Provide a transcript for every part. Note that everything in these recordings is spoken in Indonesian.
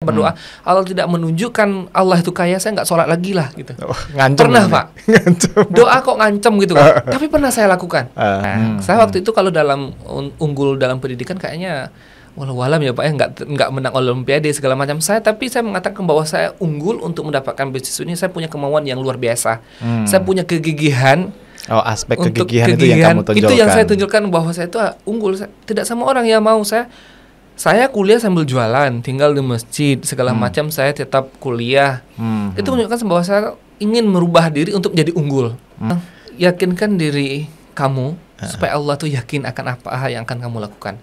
berdoa, Allah tidak menunjukkan Allah itu kaya, saya nggak sholat lagi lah gitu. Ngancem Pernah ini. Pak, doa kok ngancem gitu kan. Tapi pernah saya lakukan. Saya waktu itu kalau dalam unggul dalam pendidikan kayaknya walau-walam ya Pak ya, nggak menang olimpiade segala macam tapi saya mengatakan bahwa saya unggul untuk mendapatkan beasiswa ini. Saya punya kemauan yang luar biasa. Saya punya kegigihan. Aspek kegigihan itu yang kamu tunjukkan. Itu yang saya tunjukkan bahwa saya itu unggul. Tidak semua orang yang mau. Saya kuliah sambil jualan, tinggal di masjid segala macam. Saya tetap kuliah. Itu menunjukkan bahwa saya ingin merubah diri untuk menjadi unggul. Yakinkan diri kamu supaya Allah tuh yakin akan apa yang akan kamu lakukan.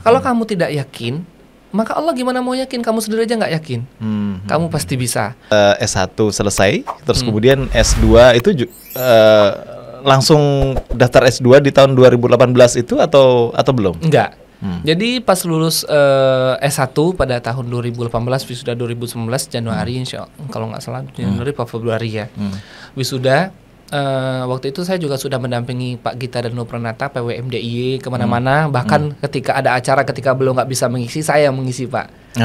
Kalau kamu tidak yakin, maka Allah gimana mau yakin? Kamu sendiri aja nggak yakin. Kamu pasti bisa. S1 selesai, terus kemudian S2 itu langsung daftar S2 di tahun 2018 itu atau belum? Enggak. Jadi pas lulus S1 pada tahun 2018, wisuda 2019 Januari kalau nggak salah Januari atau Februari ya. Wisuda. Waktu itu saya juga sudah mendampingi Pak Gita dan Nupranata PWM kemana-mana, bahkan ketika ada acara ketika beliau nggak bisa mengisi, saya yang mengisi Pak.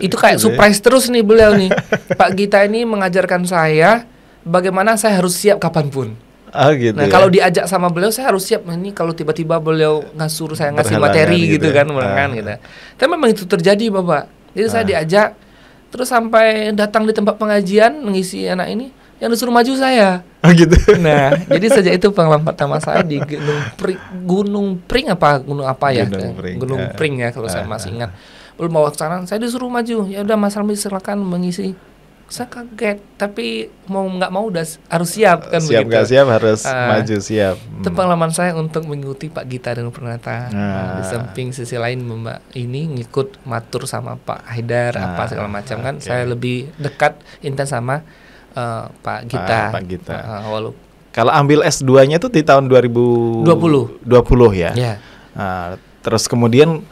Itu kayak surprise terus nih beliau nih. Pak Gita ini mengajarkan saya bagaimana saya harus siap kapanpun. Gitu. Nah kalau diajak sama beliau saya harus siap. Ini kalau tiba-tiba beliau suruh saya ngasih materi gitu kan, gitu. Tapi memang itu terjadi Bapak. Jadi saya diajak, terus sampai datang di tempat pengajian mengisi anak ini, yang disuruh maju saya. Gitu. Nah, jadi sejak itu pengalaman pertama saya di Gunung Pring ya? Gunung Pring ya kalau saya masih ingat. Belum bawa sana, saya disuruh maju. Ya udah Mas Ramli silakan mengisi. Saya kaget, tapi mau nggak mau udah harus siap kan siap begitu. Siap siap harus maju siap. Itu pengalaman saya untuk mengikuti Pak Gita dan Pranata. Di samping sisi lain Mbak ini ngikut matur sama Pak Haidar apa segala macam kan. Saya lebih dekat intens sama Pak Gita. Pak Gita. Kalau ambil S2-nya tuh di tahun 2020 ya. Yeah. Terus kemudian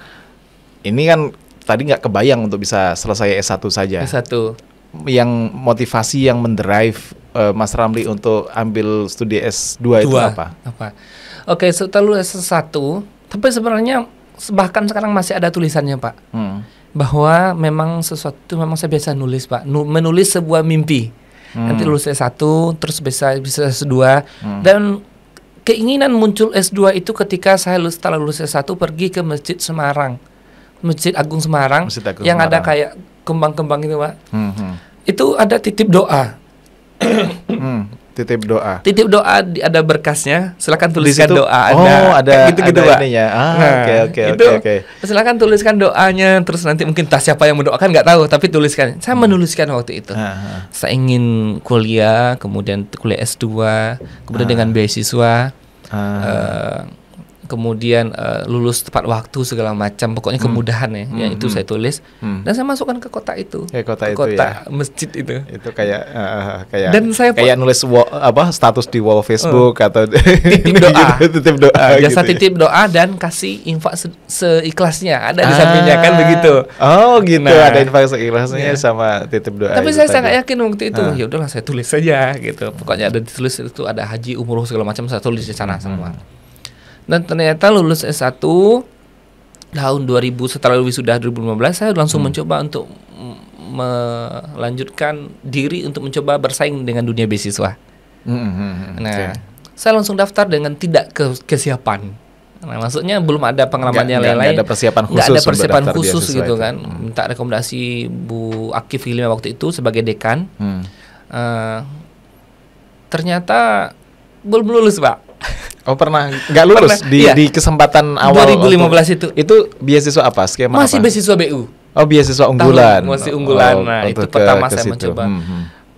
ini kan tadi nggak kebayang untuk bisa selesai S1 saja. S1. Yang motivasi yang mendrive Mas Ramli untuk ambil studi S2 itu apa? Oke, setelah lulus S1, tapi sebenarnya bahkan sekarang masih ada tulisannya Pak. Bahwa memang sesuatu, memang saya biasa nulis Pak, menulis sebuah mimpi. Nanti lulus S1 terus bisa S2 dan keinginan muncul S2 itu ketika saya setelah lulus S1 pergi ke Masjid Semarang. Masjid Agung Semarang yang ada kayak kembang-kembang itu Pak. Itu ada titip doa. Titip doa. Titip doa ada berkasnya. Silakan tuliskan doa. Ada gitu-gitu Pak. Oke. Silakan tuliskan doanya. Terus nanti mungkin siapa yang mendoakan nggak tahu, tapi tuliskan. Saya menuliskan waktu itu. Saya ingin kuliah, kemudian kuliah S2, kemudian dengan beasiswa. Kemudian lulus tepat waktu segala macam, pokoknya kemudahan ya itu saya tulis dan saya masukkan ke kota itu, kota masjid itu kayak dan saya kayak nulis status di wall Facebook atau titip doa, titip doa biasa gitu. Titip doa dan kasih infak seikhlasnya ada di sampingnya kan begitu. Ada infak seikhlasnya sama titip doa. Tapi saya sangat yakin waktu itu ya udahlah saya tulis saja gitu, pokoknya ada ditulis itu ada haji umroh segala macam saya tulis di sana semua. Dan ternyata lulus S1 tahun 2000 setelah wisuda 2015 saya langsung mencoba untuk melanjutkan diri untuk mencoba bersaing dengan dunia beasiswa. Saya langsung daftar dengan tidak kesiapan. Nah, maksudnya belum ada pengalaman yang lain-lain. Nggak ada persiapan khusus. Nggak ada persiapan khusus gitu kan. Minta rekomendasi Bu Akif Hilmi waktu itu sebagai dekan. Ternyata belum lulus Pak. Pernah nggak lulus di kesempatan awal 2015 itu beasiswa apa? Skema masih apa? Beasiswa BU. Beasiswa unggulan. Masih unggulan. Nah, itu pertama saya mencoba.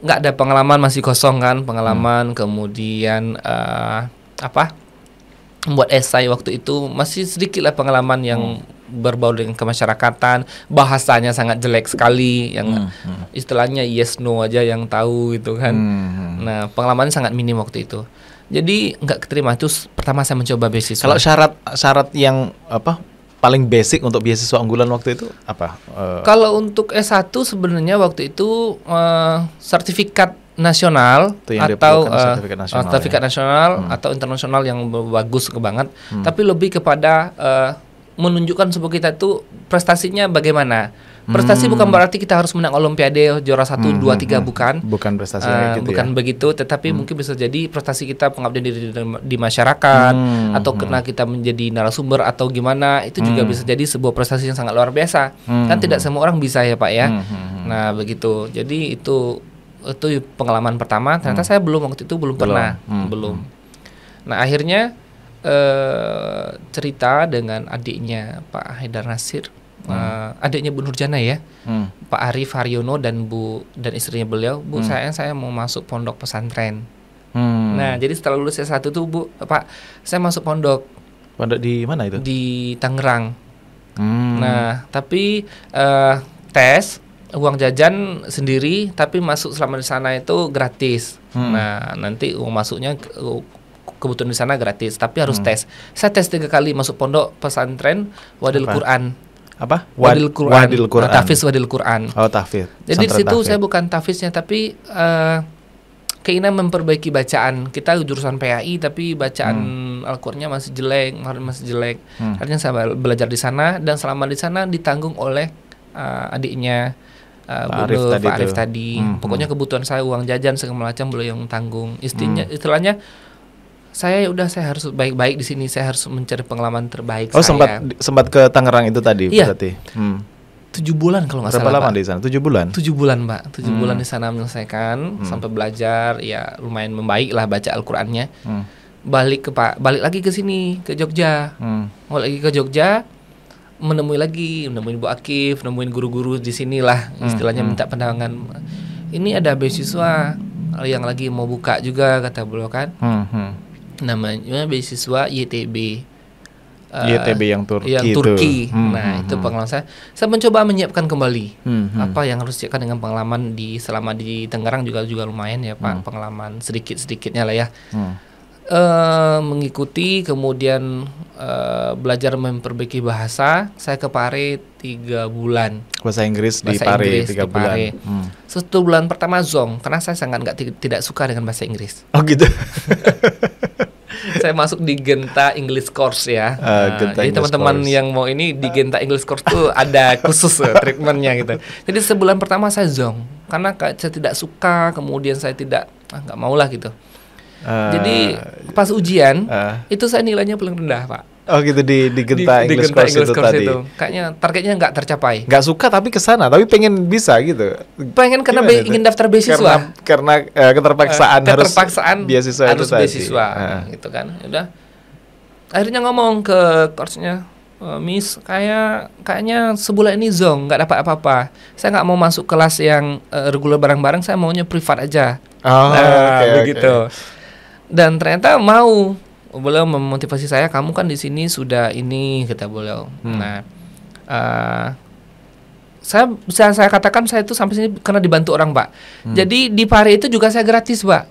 Nggak ada pengalaman, masih kosong kan pengalaman. Kemudian membuat esai waktu itu masih sedikit lah pengalaman yang berbau dengan kemasyarakatan. Bahasanya sangat jelek sekali, yang istilahnya yes no aja yang tahu gitu kan. Nah, pengalamannya sangat minim waktu itu. Jadi nggak keterima. Itu pertama saya mencoba beasiswa. Kalau syarat yang paling basic untuk beasiswa unggulan waktu itu apa? Kalau untuk S1 sebenarnya waktu itu sertifikat nasional atau sertifikat nasional atau internasional yang bagus banget. Tapi lebih kepada menunjukkan sebuah kita itu prestasinya bagaimana. Prestasi bukan berarti kita harus menang Olimpiade juara 1, 2, 3, bukan. Bukan prestasi kayak gitu bukan begitu, tetapi mungkin bisa jadi prestasi kita pengabdian diri di masyarakat, atau karena kita menjadi narasumber atau gimana, itu juga bisa jadi sebuah prestasi yang sangat luar biasa. Kan tidak semua orang bisa ya Pak ya. Nah begitu. Jadi itu pengalaman pertama. Ternyata saya waktu itu belum pernah. Nah akhirnya cerita dengan adiknya Pak Haidar Nasir. Adiknya Bu Nurjana ya, Pak Arif Haryono dan istrinya beliau, Bu saya mau masuk pondok pesantren. Nah jadi setelah lulus S1 tuh Bu, Pak saya masuk pondok. Pondok di mana itu? Di Tangerang. Nah tapi tes uang jajan sendiri, tapi masuk selama di sana itu gratis. Nah nanti uang masuknya kebutuhan di sana gratis, tapi harus tes. Saya tes 3 kali masuk pondok pesantren Wadil Quran. Apa? Wadil Quran. Tahfiz Wadil Quran. Oh, tahfiz. Jadi di situ saya bukan tahfiznya, tapi keinginan memperbaiki bacaan. Kita jurusan PAI tapi bacaan Al-Qur'annya masih jelek. Akhirnya saya belajar di sana, dan selama di sana ditanggung oleh adiknya Pak Arif tadi. Pokoknya kebutuhan saya, uang jajan segala macam beliau yang tanggung. Istilahnya saya harus baik-baik di sini, saya harus mencari pengalaman terbaik. Sempat ke Tangerang itu tadi berarti. 7 bulan kalau nggak salah. Berapa lama di sana? 7 bulan? 7 bulan Pak, 7 bulan di sana menyelesaikan sampai belajar, ya lumayan membaik lah baca Al-Qur'annya. Balik lagi ke sini, ke Jogja. Balik lagi ke Jogja, menemui Bu Akif, nemuin guru-guru di sini lah, istilahnya minta pandangan. Ini ada beasiswa yang lagi mau buka juga kata beliau kan. Namanya beasiswa YTB. YTB yang Turki. Nah, itu pengalaman saya. Saya mencoba menyiapkan kembali apa yang harus siapkan dengan pengalaman selama di Tangerang juga lumayan ya Pak, pengalaman sedikit-sedikitnya lah ya. Mengikuti, kemudian belajar memperbaiki bahasa. Saya ke Pare 3 bulan. Bahasa Inggris di Pare 3 bulan. 1 bulan pertama zonk, karena saya sangat tidak suka dengan bahasa Inggris. Oh gitu. Saya masuk di Genta English Course ya. Jadi teman-teman yang mau ini di Genta English Course tuh ada khusus treatmentnya gitu. Jadi sebulan pertama saya zonk karena saya tidak suka, kemudian saya nggak mau lah gitu. Jadi pas ujian itu saya nilainya paling rendah Pak. Oh gitu di Genta English Course itu tadi. Kayaknya targetnya nggak tercapai. Nggak suka tapi kesana, tapi pengen bisa gitu. Pengen karena ingin daftar beasiswa. Karena keterpaksaan harus beasiswa harus beasiswa gitu kan. Udah. Akhirnya ngomong ke coachnya, Miss, kayaknya sebulan ini zonk, nggak dapat apa-apa. Saya nggak mau masuk kelas yang reguler bareng-bareng, saya maunya privat aja. Begitu. Dan ternyata beliau memotivasi saya, kamu kan di sini sudah ini, kata beliau. Nah, saya katakan saya itu sampai sini karena dibantu orang Pak. Jadi di Pare itu juga saya gratis Pak.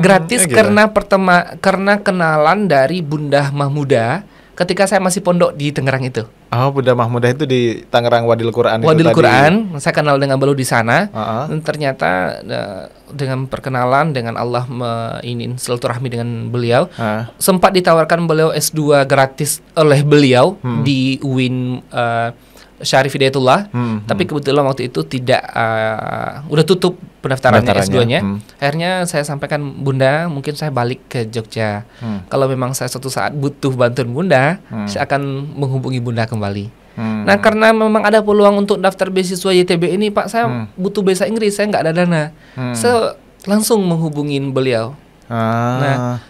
Gratis karena karena kenalan dari Bunda Mahmuda ketika saya masih pondok di Tangerang itu. Oh, Bunda Mahmudah itu di Tangerang Wadil Quran itu Wadil Quran, saya kenal dengan beliau di sana. Dan ternyata dengan perkenalan dengan Allah silaturahmi dengan beliau, sempat ditawarkan beliau S2 gratis oleh beliau di UIN Syarif Hidayatullah. Tapi kebetulan waktu itu tidak udah tutup pendaftarannya S2-nya. Akhirnya saya sampaikan, Bunda, mungkin saya balik ke Jogja. Kalau memang saya suatu saat butuh bantuan Bunda, saya akan menghubungi Bunda kembali. Nah, karena memang ada peluang untuk daftar beasiswa YTB ini, Pak, saya butuh bahasa Inggris, saya nggak ada dana. Saya langsung menghubungin beliau. Nah,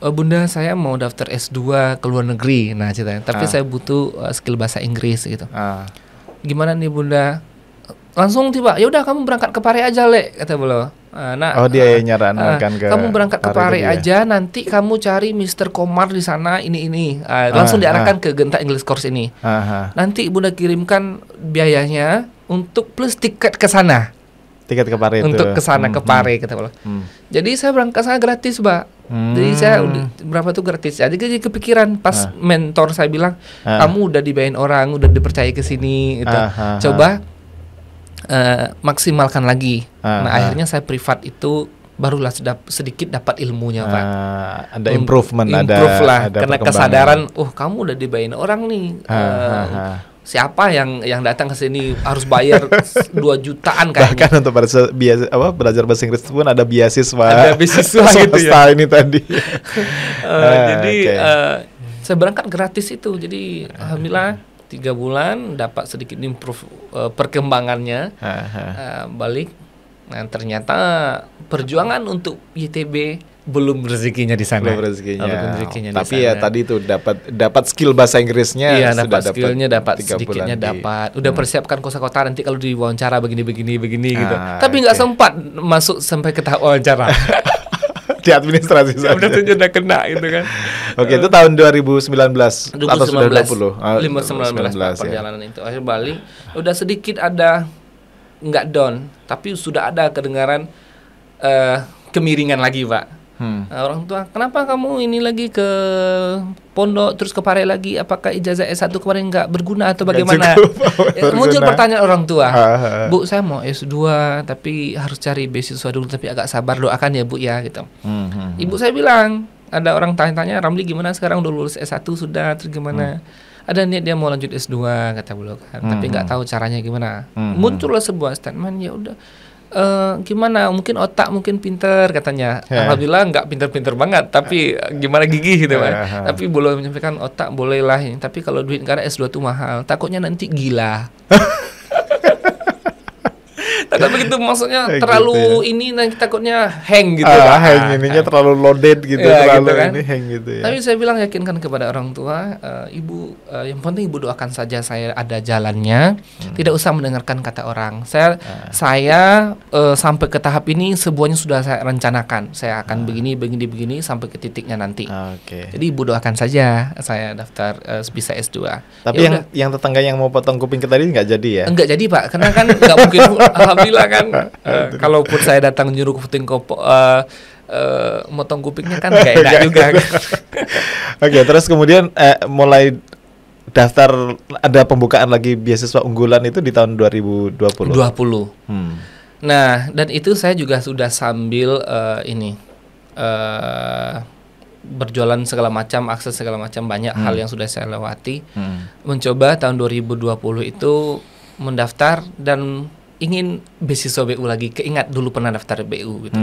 Bunda, saya mau daftar S2 ke luar negeri. Nah, ceritanya. Tapi saya butuh skill bahasa Inggris gitu. Gimana nih Bunda? Langsung tiba, ya udah kamu berangkat ke Pare aja, Le, kata beliau. Dia nyarankan ke kamu berangkat ke Pare aja, nanti kamu cari Mr. Komar di sana ini. Langsung diarahkan ke Genta English Course ini. Nanti Bunda kirimkan biayanya untuk plus tiket ke sana. Tiket ke Pare itu. Untuk ke sana ke Pare, kata beliau. Jadi saya berangkat sana gratis, Pak. Jadi saya berapa tuh gratis. Jadi kepikiran pas mentor saya bilang, kamu udah dibayarin orang, udah dipercaya ke sini gitu. Coba maksimalkan lagi. Nah, akhirnya saya privat itu barulah sedikit dapat ilmunya, Pak. Ada improve lah, ada karena kesadaran, kamu udah dibayarin orang nih. siapa yang datang ke sini harus bayar 2 jutaan kayaknya. Bahkan untuk belajar bahasa Inggris pun ada beasiswa. Ada beasiswa gitu ya. Ini tadi. Jadi saya berangkat gratis itu. Jadi alhamdulillah 3 bulan dapat sedikit improve perkembangannya. Balik. Nah, ternyata perjuangan untuk YTB belum rezekinya di sana. Belum rezekinya. Tapi ya tadi itu dapat skill bahasa Inggrisnya. Iya, dapat skillnya, dapat sedikitnya dapat. Udah persiapkan kosakata nanti kalau diwawancara begini gitu. Tapi nggak sempat masuk sampai ke tahap wawancara. Di administrasi saja. Udah kena gitu kan. Oke, itu tahun 2019 atau sudah 20? 2019 perjalanan itu. Akhirnya balik, udah sedikit ada nggak down, tapi sudah ada kedengaran kemiringan lagi, Pak. Orang tua, kenapa kamu ini lagi ke pondok terus ke Pare lagi? Apakah ijazah S1 kemarin nggak berguna atau bagaimana? Muncul pertanyaan orang tua. Bu, saya mau S2 tapi harus cari beasiswa dulu, tapi agak sabar, doakan ya Bu ya gitu. Ibu saya bilang, ada orang tanya-tanya, Ramli gimana sekarang, udah lulus S1 sudah, terus gimana? Ada niat dia mau lanjut S2 kata beliau kan, tapi nggak tahu caranya gimana. Muncullah sebuah statement, ya udah. Gimana, mungkin otak mungkin pinter katanya. Alhamdulillah nggak pinter-pinter banget, tapi gimana gigih gitu kan. Tapi boleh menyampaikan otak bolehlah ini. Tapi kalau duit karena S2 tuh mahal, takutnya nanti gila. Takut begitu, maksudnya terlalu gitu ya. Ini nanti takutnya hang gitu lah. Hang ininya terlalu loaded gitu, ya, terlalu gitu kan? Ini hang gitu ya. Tapi saya bilang yakinkan kepada orang tua, ibu, yang penting ibu doakan saja saya ada jalannya, tidak usah mendengarkan kata orang. Saya sampai ke tahap ini semuanya sudah saya rencanakan. Saya akan begini sampai ke titiknya nanti. Jadi ibu doakan saja saya daftar bisa S2. Tapi yang tetangga yang mau potong kuping ke tadi nggak jadi ya? Enggak jadi Pak, karena kan nggak mungkin. Alhamdulillah kan, kalaupun saya datang nyuruh puting motong kupingnya kan gak enak juga. Oke, terus kemudian mulai daftar, ada pembukaan lagi beasiswa unggulan itu di tahun 2020. Nah, dan itu saya juga sudah sambil berjualan segala macam, akses segala macam, banyak hal yang sudah saya lewati. Mencoba tahun 2020 itu mendaftar dan ingin beasiswa BU lagi, keingat dulu pernah daftar BU gitu.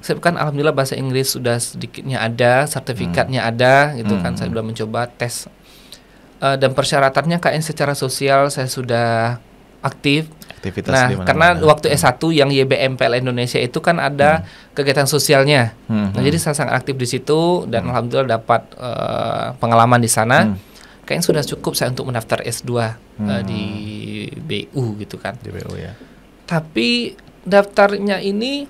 Saya kan alhamdulillah bahasa Inggris sudah sedikitnya ada, sertifikatnya ada gitu kan. Saya sudah mencoba tes dan persyaratannya KN secara sosial saya sudah aktif. Aktivitas nah, karena waktu S1 yang YBM PL Indonesia itu kan ada kegiatan sosialnya. Nah, jadi saya sangat aktif di situ dan alhamdulillah dapat pengalaman di sana. Kayaknya sudah cukup saya untuk mendaftar S2 di BU gitu kan. Di BU ya. Tapi daftarnya ini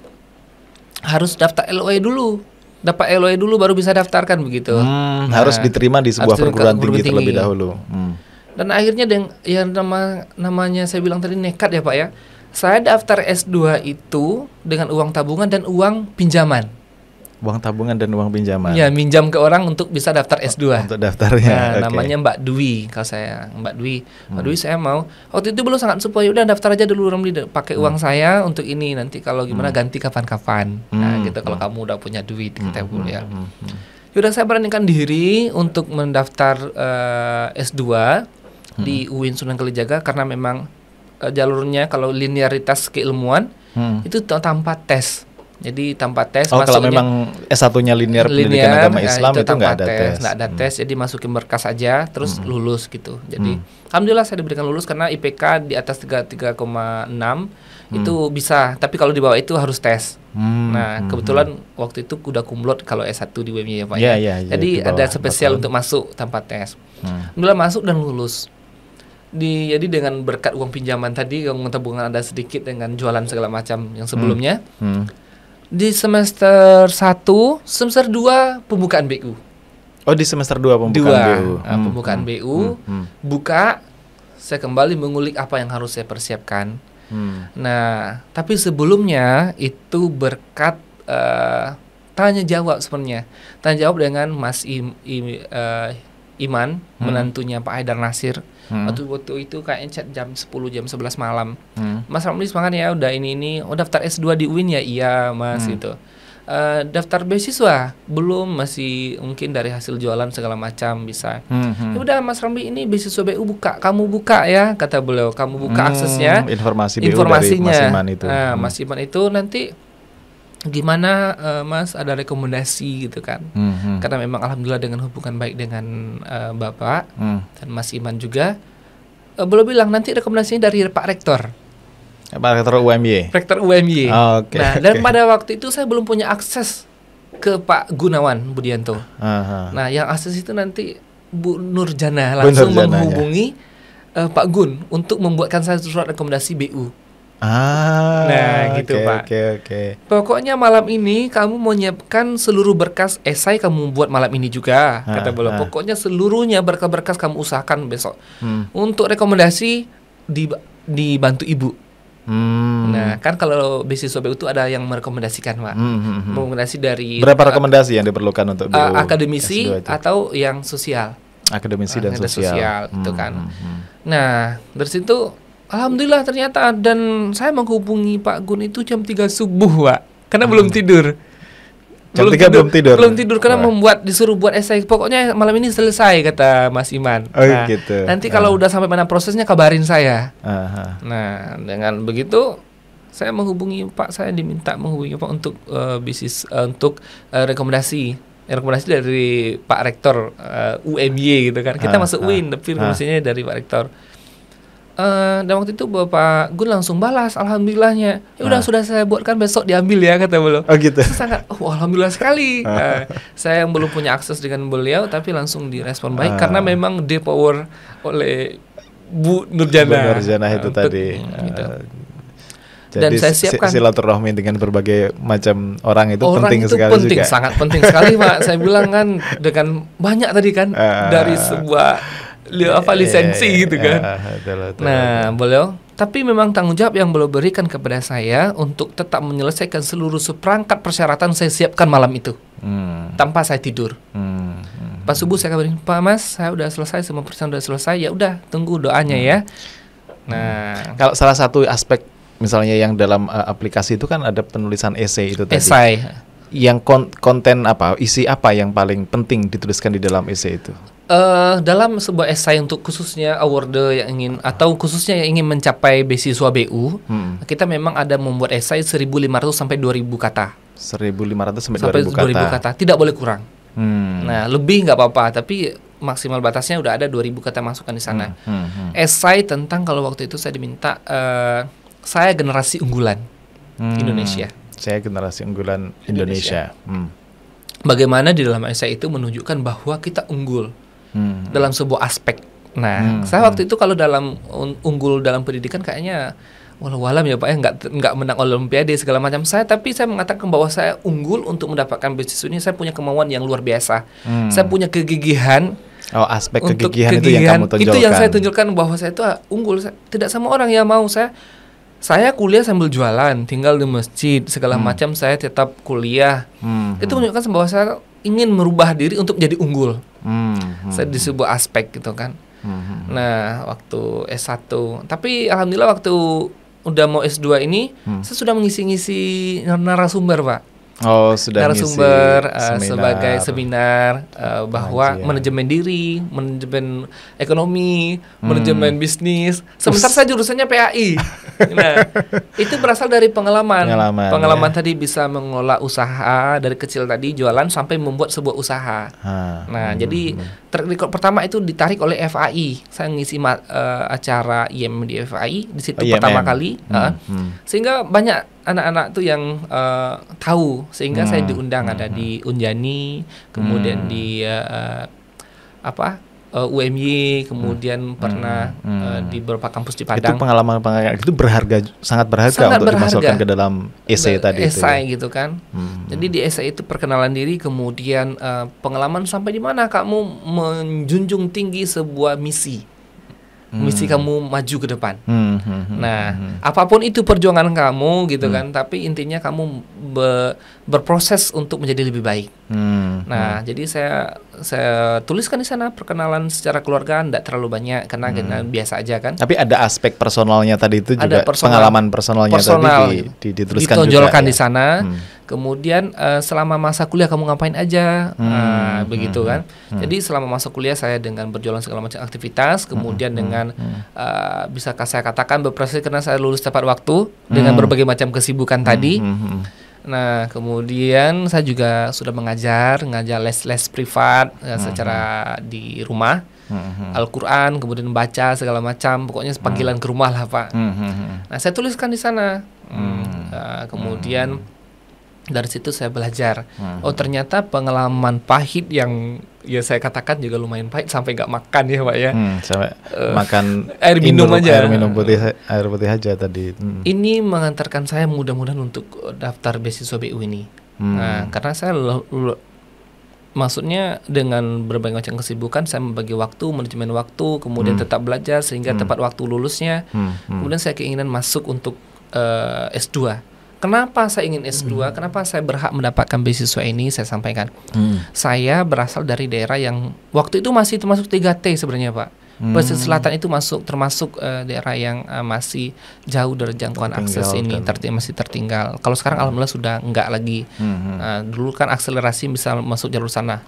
harus daftar LOE dulu. Dapat LOE dulu baru bisa daftarkan begitu. Harus diterima di sebuah perguruan tinggi terlebih dahulu. Dan akhirnya namanya saya bilang tadi nekat ya Pak ya. Saya daftar S2 itu dengan uang tabungan dan uang pinjaman. Uang tabungan dan uang pinjaman. Ya, minjam ke orang untuk bisa daftar S2. Untuk daftarnya. Nah, namanya Mbak Dwi kalau saya. Mbak Dwi saya mau. Waktu itu belum sangat supaya udah daftar aja dulu Ramli, pakai uang saya untuk ini, nanti kalau gimana ganti kapan-kapan. Nah, gitu kalau kamu udah punya duit kita ya. Yaudah saya beranikan diri untuk mendaftar S2 di UIN Sunan Kalijaga karena memang jalurnya kalau linearitas keilmuan itu tanpa tes. Jadi tanpa tes. Kalau memang S1-nya linear pendidikan agama Islam itu nggak ada tes. Nggak ada tes, jadi masukin berkas aja, terus lulus gitu. Jadi alhamdulillah saya diberikan lulus karena IPK di atas 3,6 itu bisa. Tapi kalau di bawah itu harus tes. Nah kebetulan waktu itu udah kumlot kalau S1 di UMY ya Pak. Jadi ada spesial untuk masuk tanpa tes. Alhamdulillah masuk dan lulus. Jadi dengan berkat uang pinjaman tadi, uang tabungan ada sedikit dengan jualan segala macam yang sebelumnya. Di semester 1, semester 2 pembukaan BU. Oh, di semester 2 pembukaan BU. Pembukaan BU. Buka, saya kembali mengulik apa yang harus saya persiapkan. Nah, tapi sebelumnya itu berkat tanya jawab sebenarnya. Tanya jawab dengan Mas Iman, menantunya Pak Haidar Nasir. Waktu itu kayaknya chat jam 10, jam 11 malam. Mas Ramli semangat ya, udah ini, daftar S2 di UIN ya? Iya Mas gitu. daftar beasiswa belum, masih mungkin dari hasil jualan segala macam bisa. Ya udah Mas Ramli, ini beasiswa BU buka, kamu buka ya, kata beliau, kamu buka aksesnya, informasinya dari Mas Iman itu. Nah, Mas Iman itu nanti gimana Mas, ada rekomendasi gitu kan. Karena memang alhamdulillah dengan hubungan baik dengan Bapak dan Mas Iman juga, beliau bilang nanti rekomendasinya dari Pak Rektor. Pak Rektor UMY. Rektor UMY. Nah, dan pada waktu itu saya belum punya akses ke Pak Gunawan Budianto. Nah, yang akses itu nanti Bu Nurjana langsung menghubungi Pak Gun untuk membuatkan saya surat rekomendasi BU. Nah, gitu Pak. Pokoknya malam ini kamu menyiapkan seluruh berkas esai kamu buat malam ini juga, kata beliau. Pokoknya seluruhnya berkas-berkas kamu usahakan besok. Untuk rekomendasi dibantu Ibu. Nah, kan kalau beasiswa BU itu ada yang merekomendasikan, Pak. Rekomendasi dari berapa rekomendasi yang diperlukan untuk BU? Akademisi atau yang sosial. Akademisi dan sosial. Itu kan. Nah, dari situ alhamdulillah ternyata, dan saya menghubungi Pak Gun itu jam 3 subuh, Pak. Karena belum tidur. Jam 3 belum tidur. Belum tidur karena disuruh buat esai. Pokoknya malam ini selesai, kata Mas Iman. Nah, gitu. Nanti kalau udah sampai mana prosesnya kabarin saya. Nah, dengan begitu saya menghubungi Pak, saya diminta menghubungi Pak untuk rekomendasi dari Pak Rektor UMY gitu kan. Kita masuk UIN, tapi rekomendasinya dari Pak Rektor. Dan waktu itu Bapak Gun langsung balas, alhamdulillahnya. Ya udah, sudah saya buatkan, besok diambil ya, kata beliau. Gitu. Sangat, alhamdulillah sekali. Saya yang belum punya akses dengan beliau, tapi langsung direspon baik karena memang dipower oleh Bu Nurjana. Bu Nurjana itu tadi. Gitu. Jadi dan saya siapkan silaturahmi dengan berbagai macam orang itu penting sekali penting, juga. Sangat penting sekali, Pak. Saya bilang kan dengan banyak tadi kan dari sebuah lisensi gitu kan. Nah, beliau, tapi memang tanggung jawab yang beliau berikan kepada saya untuk tetap menyelesaikan seluruh seperangkat persyaratan saya siapkan malam itu tanpa saya tidur. Pas subuh saya kabarin, Pak Mas, saya udah selesai, semua persyaratan udah selesai, ya udah tunggu doanya ya. Nah, kalau salah satu aspek misalnya yang dalam aplikasi itu kan ada penulisan esai itu tadi. Esai. Yang konten apa, isi apa yang paling penting dituliskan di dalam esai itu? Dalam sebuah esai untuk khususnya award yang ingin atau khususnya yang ingin mencapai beasiswa BU, kita memang ada membuat esai 1.500 sampai 2.000 kata. 1.500 sampai 2.000 kata. Tidak boleh kurang. Nah, lebih nggak apa-apa, tapi maksimal batasnya udah ada 2.000 kata masukkan di sana. Esai tentang, kalau waktu itu saya diminta saya generasi unggulan Indonesia. Saya generasi unggulan Indonesia. Bagaimana di dalam esai itu menunjukkan bahwa kita unggul dalam sebuah aspek. Nah, saya waktu itu kalau dalam unggul dalam pendidikan kayaknya walau-walam ya Pak ya, nggak menang olimpiade segala macam tapi saya mengatakan bahwa saya unggul untuk mendapatkan beasiswa ini. Saya punya kemauan yang luar biasa. Saya punya kegigihan. Aspek kegigihan itu yang kamu tunjukkan. Itu yang saya tunjukkan bahwa saya itu unggul. Tidak semua orang yang mau. Saya kuliah sambil jualan, tinggal di masjid segala macam, saya tetap kuliah. Itu menunjukkan bahwa saya ingin merubah diri untuk menjadi unggul. Saya di sebuah aspek gitu kan. Nah, waktu S1, tapi alhamdulillah waktu udah mau S2 ini, saya sudah mengisi-ngisi narasumber, Pak. Sudah narasumber sebagai seminar bahwa manajemen diri, manajemen ekonomi, manajemen bisnis. Sebentar saya jurusannya PAI. Nah, itu berasal dari pengalaman ya. Tadi bisa mengelola usaha dari kecil tadi, jualan sampai membuat sebuah usaha. Nah, jadi track record pertama itu ditarik oleh FAI. Saya ngisi acara IM di FAI di situ pertama kali. Sehingga banyak anak-anak tuh yang tahu, sehingga saya diundang ada di Unjani, kemudian di UMY, kemudian pernah di beberapa kampus di Padang. Itu pengalaman itu sangat berharga untuk dimasukkan ke dalam esai tadi itu. Esai gitu kan. Jadi di esai itu perkenalan diri, kemudian pengalaman sampai di mana kamu menjunjung tinggi sebuah misi. Misi kamu maju ke depan. Nah, apapun itu perjuangan kamu gitu kan, tapi intinya kamu berproses untuk menjadi lebih baik. Nah, jadi saya tuliskan di sana perkenalan secara keluarga, tidak terlalu banyak karena biasa aja kan. Tapi ada aspek personalnya tadi itu juga, pengalaman personalnya tadi dituliskan ditonjolkan juga, di sana. Kemudian selama masa kuliah kamu ngapain aja, begitu kan. Jadi selama masa kuliah saya dengan berjualan segala macam aktivitas, kemudian dengan bisakah saya katakan berprestasi karena saya lulus tepat waktu dengan berbagai macam kesibukan tadi. Nah, kemudian saya juga sudah mengajar les privat secara di rumah, Al-Quran, kemudian baca segala macam, pokoknya panggilan ke rumah lah Pak. Nah, saya tuliskan di sana. Kemudian dari situ saya belajar. Oh, ternyata pengalaman pahit yang ya saya katakan juga lumayan pahit sampai nggak makan ya Pak ya. Sampai makan air minum aja. Air putih aja tadi. Ini mengantarkan saya mudah-mudahan untuk daftar beasiswa BU ini. Nah, karena saya maksudnya dengan berbagai macam kesibukan saya membagi waktu, manajemen waktu, kemudian tetap belajar sehingga tepat waktu lulusnya. Kemudian saya keinginan masuk untuk S2. Kenapa saya ingin S2? Kenapa saya berhak mendapatkan beasiswa ini? Saya sampaikan. Saya berasal dari daerah yang waktu itu masih termasuk 3T sebenarnya Pak. Pesisir Selatan itu termasuk daerah yang masih jauh dari jangkauan akses ini, masih tertinggal. Kalau sekarang alhamdulillah sudah enggak lagi. Dulu kan akselerasi bisa masuk jalur sana.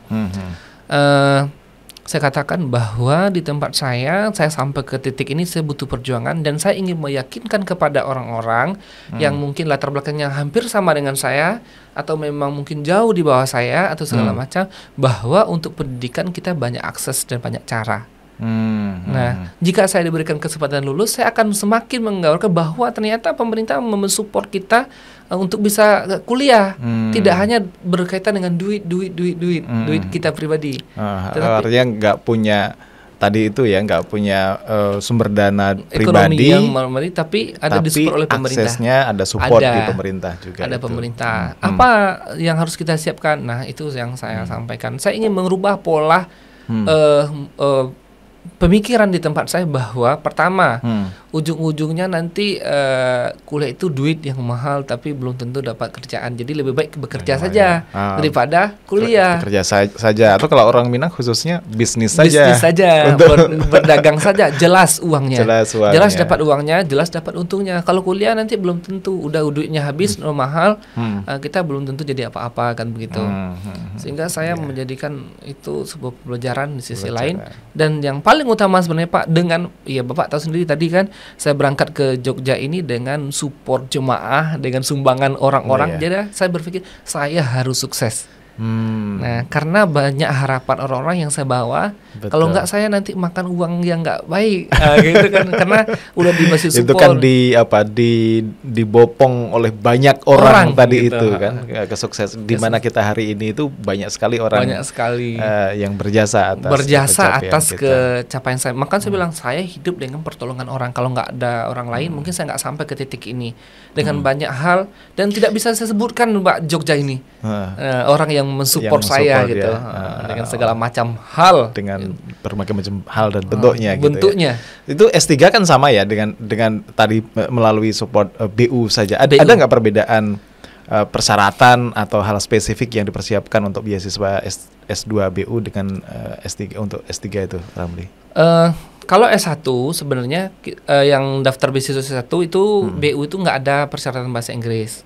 Saya katakan bahwa di tempat saya sampai ke titik ini saya butuh perjuangan dan saya ingin meyakinkan kepada orang-orang yang mungkin latar belakangnya hampir sama dengan saya atau memang mungkin jauh di bawah saya atau segala macam, bahwa untuk pendidikan kita banyak akses dan banyak cara. Nah, jika saya diberikan kesempatan lulus, saya akan semakin menggaungkan bahwa ternyata pemerintah mensupport kita untuk bisa kuliah, tidak hanya berkaitan dengan duit kita pribadi. Artinya nggak punya tadi itu ya, nggak punya sumber dana ekonomi pribadi yang tapi ada disupport oleh pemerintah. Aksesnya ada support di pemerintah juga. Ada pemerintah. Apa yang harus kita siapkan? Nah, itu yang saya sampaikan. Saya ingin merubah pola pemikiran di tempat saya bahwa pertama ujung-ujungnya nanti kuliah itu duit yang mahal tapi belum tentu dapat kerjaan. Jadi lebih baik bekerja saja daripada kuliah. Bekerja saja atau kalau orang Minang khususnya bisnis saja, berdagang saja, jelas uangnya. Jelas dapat uangnya, jelas dapat untungnya. Kalau kuliah nanti belum tentu, udah duitnya habis mahal, kita belum tentu jadi apa-apa kan begitu. Sehingga saya menjadikan itu sebuah pelajaran di sisi lain. Dan yang paling utama sebenarnya Pak, dengan ya Bapak tahu sendiri tadi kan saya berangkat ke Jogja ini dengan support jemaah, dengan sumbangan orang-orang. Jadi saya berpikir saya harus sukses. Nah, karena banyak harapan orang-orang yang saya bawa. Kalau nggak saya nanti makan uang yang nggak baik, gitu kan? Karena udah dibagi support. Itu kan dibopong oleh banyak orang tadi gitu. Itu kan kesukses. Di mana kita hari ini itu banyak sekali orang yang berjasa atas kecapaian saya. Maka saya bilang saya hidup dengan pertolongan orang. Kalau nggak ada orang lain, mungkin saya nggak sampai ke titik ini. Dengan banyak hal dan tidak bisa saya sebutkan Mbak Jogja ini orang yang mensupport saya gitu dengan segala macam hal, dengan berbagai macam hal dan bentuknya gitu ya. Itu S3 kan sama ya dengan tadi melalui support BU saja. Ada nggak perbedaan persyaratan atau hal spesifik yang dipersiapkan untuk beasiswa S2 BU dengan S3 untuk S3 itu, Ramli? Kalau S1 sebenarnya yang daftar beasiswa S1 itu BU itu nggak ada persyaratan bahasa Inggris.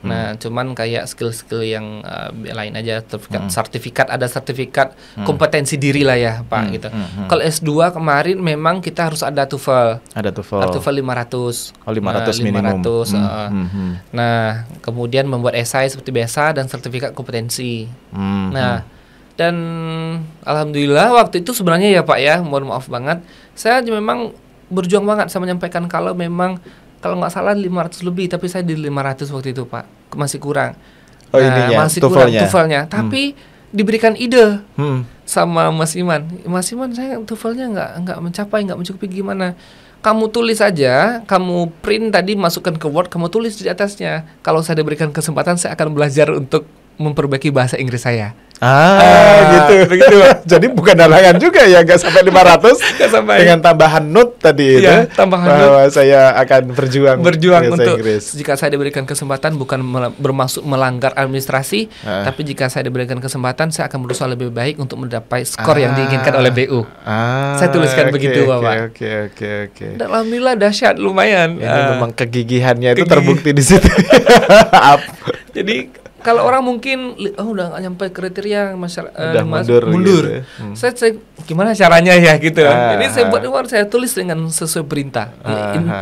Nah, cuman kayak skill-skill yang lain aja, sertifikat ada sertifikat kompetensi diri lah ya Pak gitu. Kalau S2 kemarin memang kita harus ada TOEFL. Ada TOEFL 500. Oh, 500 minimum. Nah, kemudian membuat esai seperti biasa dan sertifikat kompetensi. Nah, dan alhamdulillah waktu itu sebenarnya ya Pak ya, mohon maaf banget, saya memang berjuang banget saya menyampaikan kalau memang kalau nggak salah 500 lebih, tapi saya di 500 waktu itu Pak, masih kurang. Masih kurang TOEFL-nya. Tapi diberikan ide sama Mas Iman, saya TOEFL-nya nggak mencukupi gimana? Kamu tulis aja, kamu print tadi masukkan ke Word, kamu tulis di atasnya. Kalau saya diberikan kesempatan, saya akan belajar untuk memperbaiki bahasa Inggris saya. Gitu. Begitu. Jadi bukan halangan juga ya, nggak sampai 500 dengan tambahan note tadi itu. Bahwa saya akan berjuang untuk Inggris. Jika saya diberikan kesempatan bukan bermaksud melanggar administrasi, tapi jika saya diberikan kesempatan saya akan berusaha lebih baik untuk mencapai skor yang diinginkan oleh BU. Saya tuliskan begitu, Bapak. Oke. Dan alhamdulillah dahsyat, lumayan. Ini memang kegigihannya itu terbukti di situ. Jadi Kalau orang mungkin udah nggak nyampe kriteria udah mundur. Gitu. Saya gimana caranya ya gitu. Jadi saya buat saya tulis dengan sesuai perintah.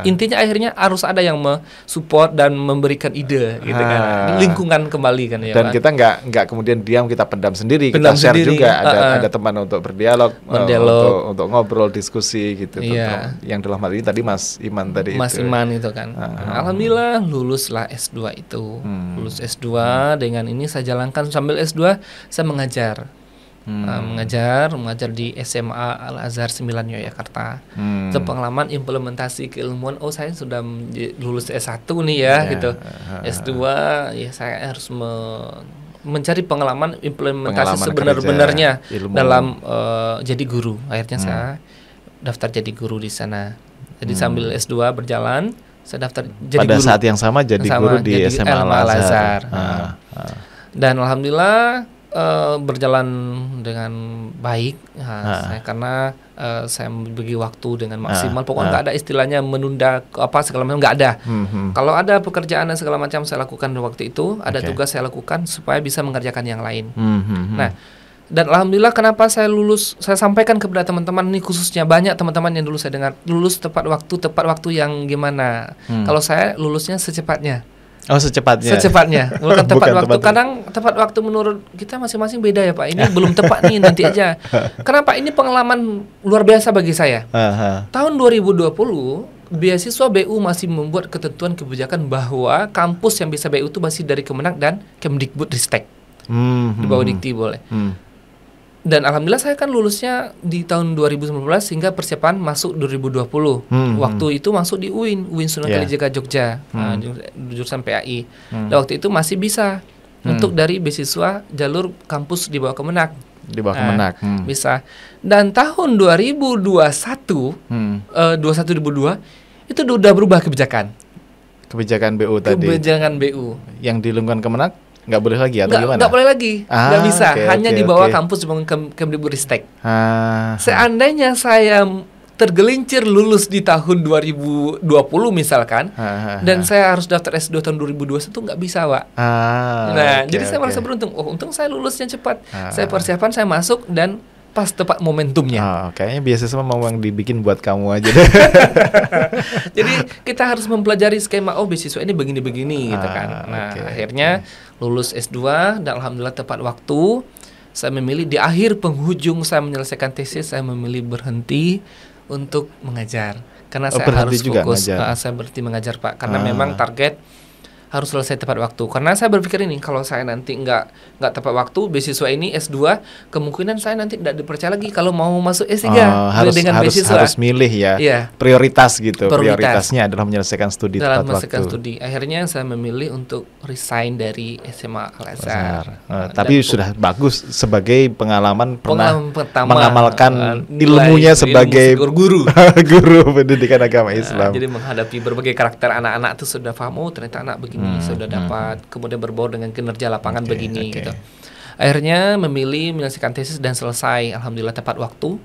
Intinya akhirnya harus ada yang mensupport dan memberikan ide gitu kan. Lingkungan kembali kan ya. Dan kita nggak kemudian diam, kita pendam sendiri, kita share juga ada teman untuk berdialog, untuk ngobrol, diskusi gitu. Yang dalam hal ini tadi Mas Iman tadi. Mas Iman itu kan. Alhamdulillah luluslah S2 itu. Lulus S2, dengan ini saya jalankan sambil S2 saya mengajar. Mengajar di SMA Al-Azhar 9 Yogyakarta. Itu pengalaman implementasi keilmuan. Saya sudah lulus S1 nih ya gitu. S2 ya saya harus mencari pengalaman implementasi sebenar-benarnya dalam jadi guru. Akhirnya saya daftar jadi guru di sana. Jadi sambil S2 berjalan, saya daftar jadi guru. Pada saat yang sama jadi guru di SMA Al-Azhar. Dan alhamdulillah berjalan dengan baik. Karena saya bagi waktu dengan maksimal. Pokoknya nggak ada istilahnya menunda segala macam, nggak ada. Kalau ada pekerjaan dan segala macam saya lakukan waktu itu, ada tugas saya lakukan supaya bisa mengerjakan yang lain. Nah, dan alhamdulillah kenapa saya lulus, saya sampaikan kepada teman-teman ini, khususnya banyak teman-teman yang dulu saya dengar lulus tepat waktu yang gimana. Kalau saya lulusnya secepatnya. Oh, secepatnya. Bukan tepat waktu. Kadang tepat waktu menurut kita masing-masing beda ya Pak. Ini belum tepat nih, nanti aja. Kenapa? Ini pengalaman luar biasa bagi saya. Tahun 2020 beasiswa BU masih membuat ketentuan kebijakan bahwa kampus yang bisa BU itu masih dari Kemenak dan Kemdikbudristek. Di bawah Dikti boleh. Dan alhamdulillah saya kan lulusnya di tahun 2019 sehingga persiapan masuk 2020. Waktu itu masuk di UIN Sunan Kalijaga Jogja, jurusan PAI. Dan waktu itu masih bisa untuk dari beasiswa jalur kampus di bawah Kemenak. Bisa. Dan tahun 2021, 2022 itu udah berubah kebijakan. Kebijakan BU tadi. Kebijakan BU. Yang di lingkungan Kemenak nggak boleh lagi atau gimana? Nggak boleh lagi, nggak bisa. Hanya di bawah kampus Kemdikbudristek. Seandainya saya tergelincir lulus di tahun 2020 misalkan, dan saya harus daftar S2 tahun 2021 nggak bisa, Pak. Jadi saya merasa beruntung. Untung saya lulusnya cepat. Saya persiapan, saya masuk dan pas tepat momentumnya. Kayaknya beasiswa memang dibikin buat kamu aja. Jadi kita harus mempelajari skema beasiswa ini begini-begini gitu kan. Akhirnya lulus S2 dan alhamdulillah tepat waktu. Saya memilih di akhir penghujung saya menyelesaikan tesis, saya memilih berhenti untuk mengajar. Karena saya harus fokus. Saya berhenti mengajar, Pak. Karena memang target harus selesai tepat waktu. Karena saya berpikir ini, kalau saya nanti nggak tepat waktu beasiswa ini S2, kemungkinan saya nanti tidak dipercaya lagi kalau mau masuk S3 dengan beasiswa. Harus milih ya. Prioritas gitu. Prioritasnya adalah menyelesaikan studi tepat waktu. Akhirnya saya memilih untuk resign dari SMA Al-Azhar. Tapi sudah bagus sebagai pengalaman pertama mengamalkan ilmunya sebagai guru pendidikan agama Islam. Jadi menghadapi berbagai karakter anak-anak itu sudah paham, ternyata anak begini sudah dapat, kemudian berbaur dengan kinerja lapangan begini gitu. Akhirnya memilih menyelesaikan tesis dan selesai, alhamdulillah tepat waktu.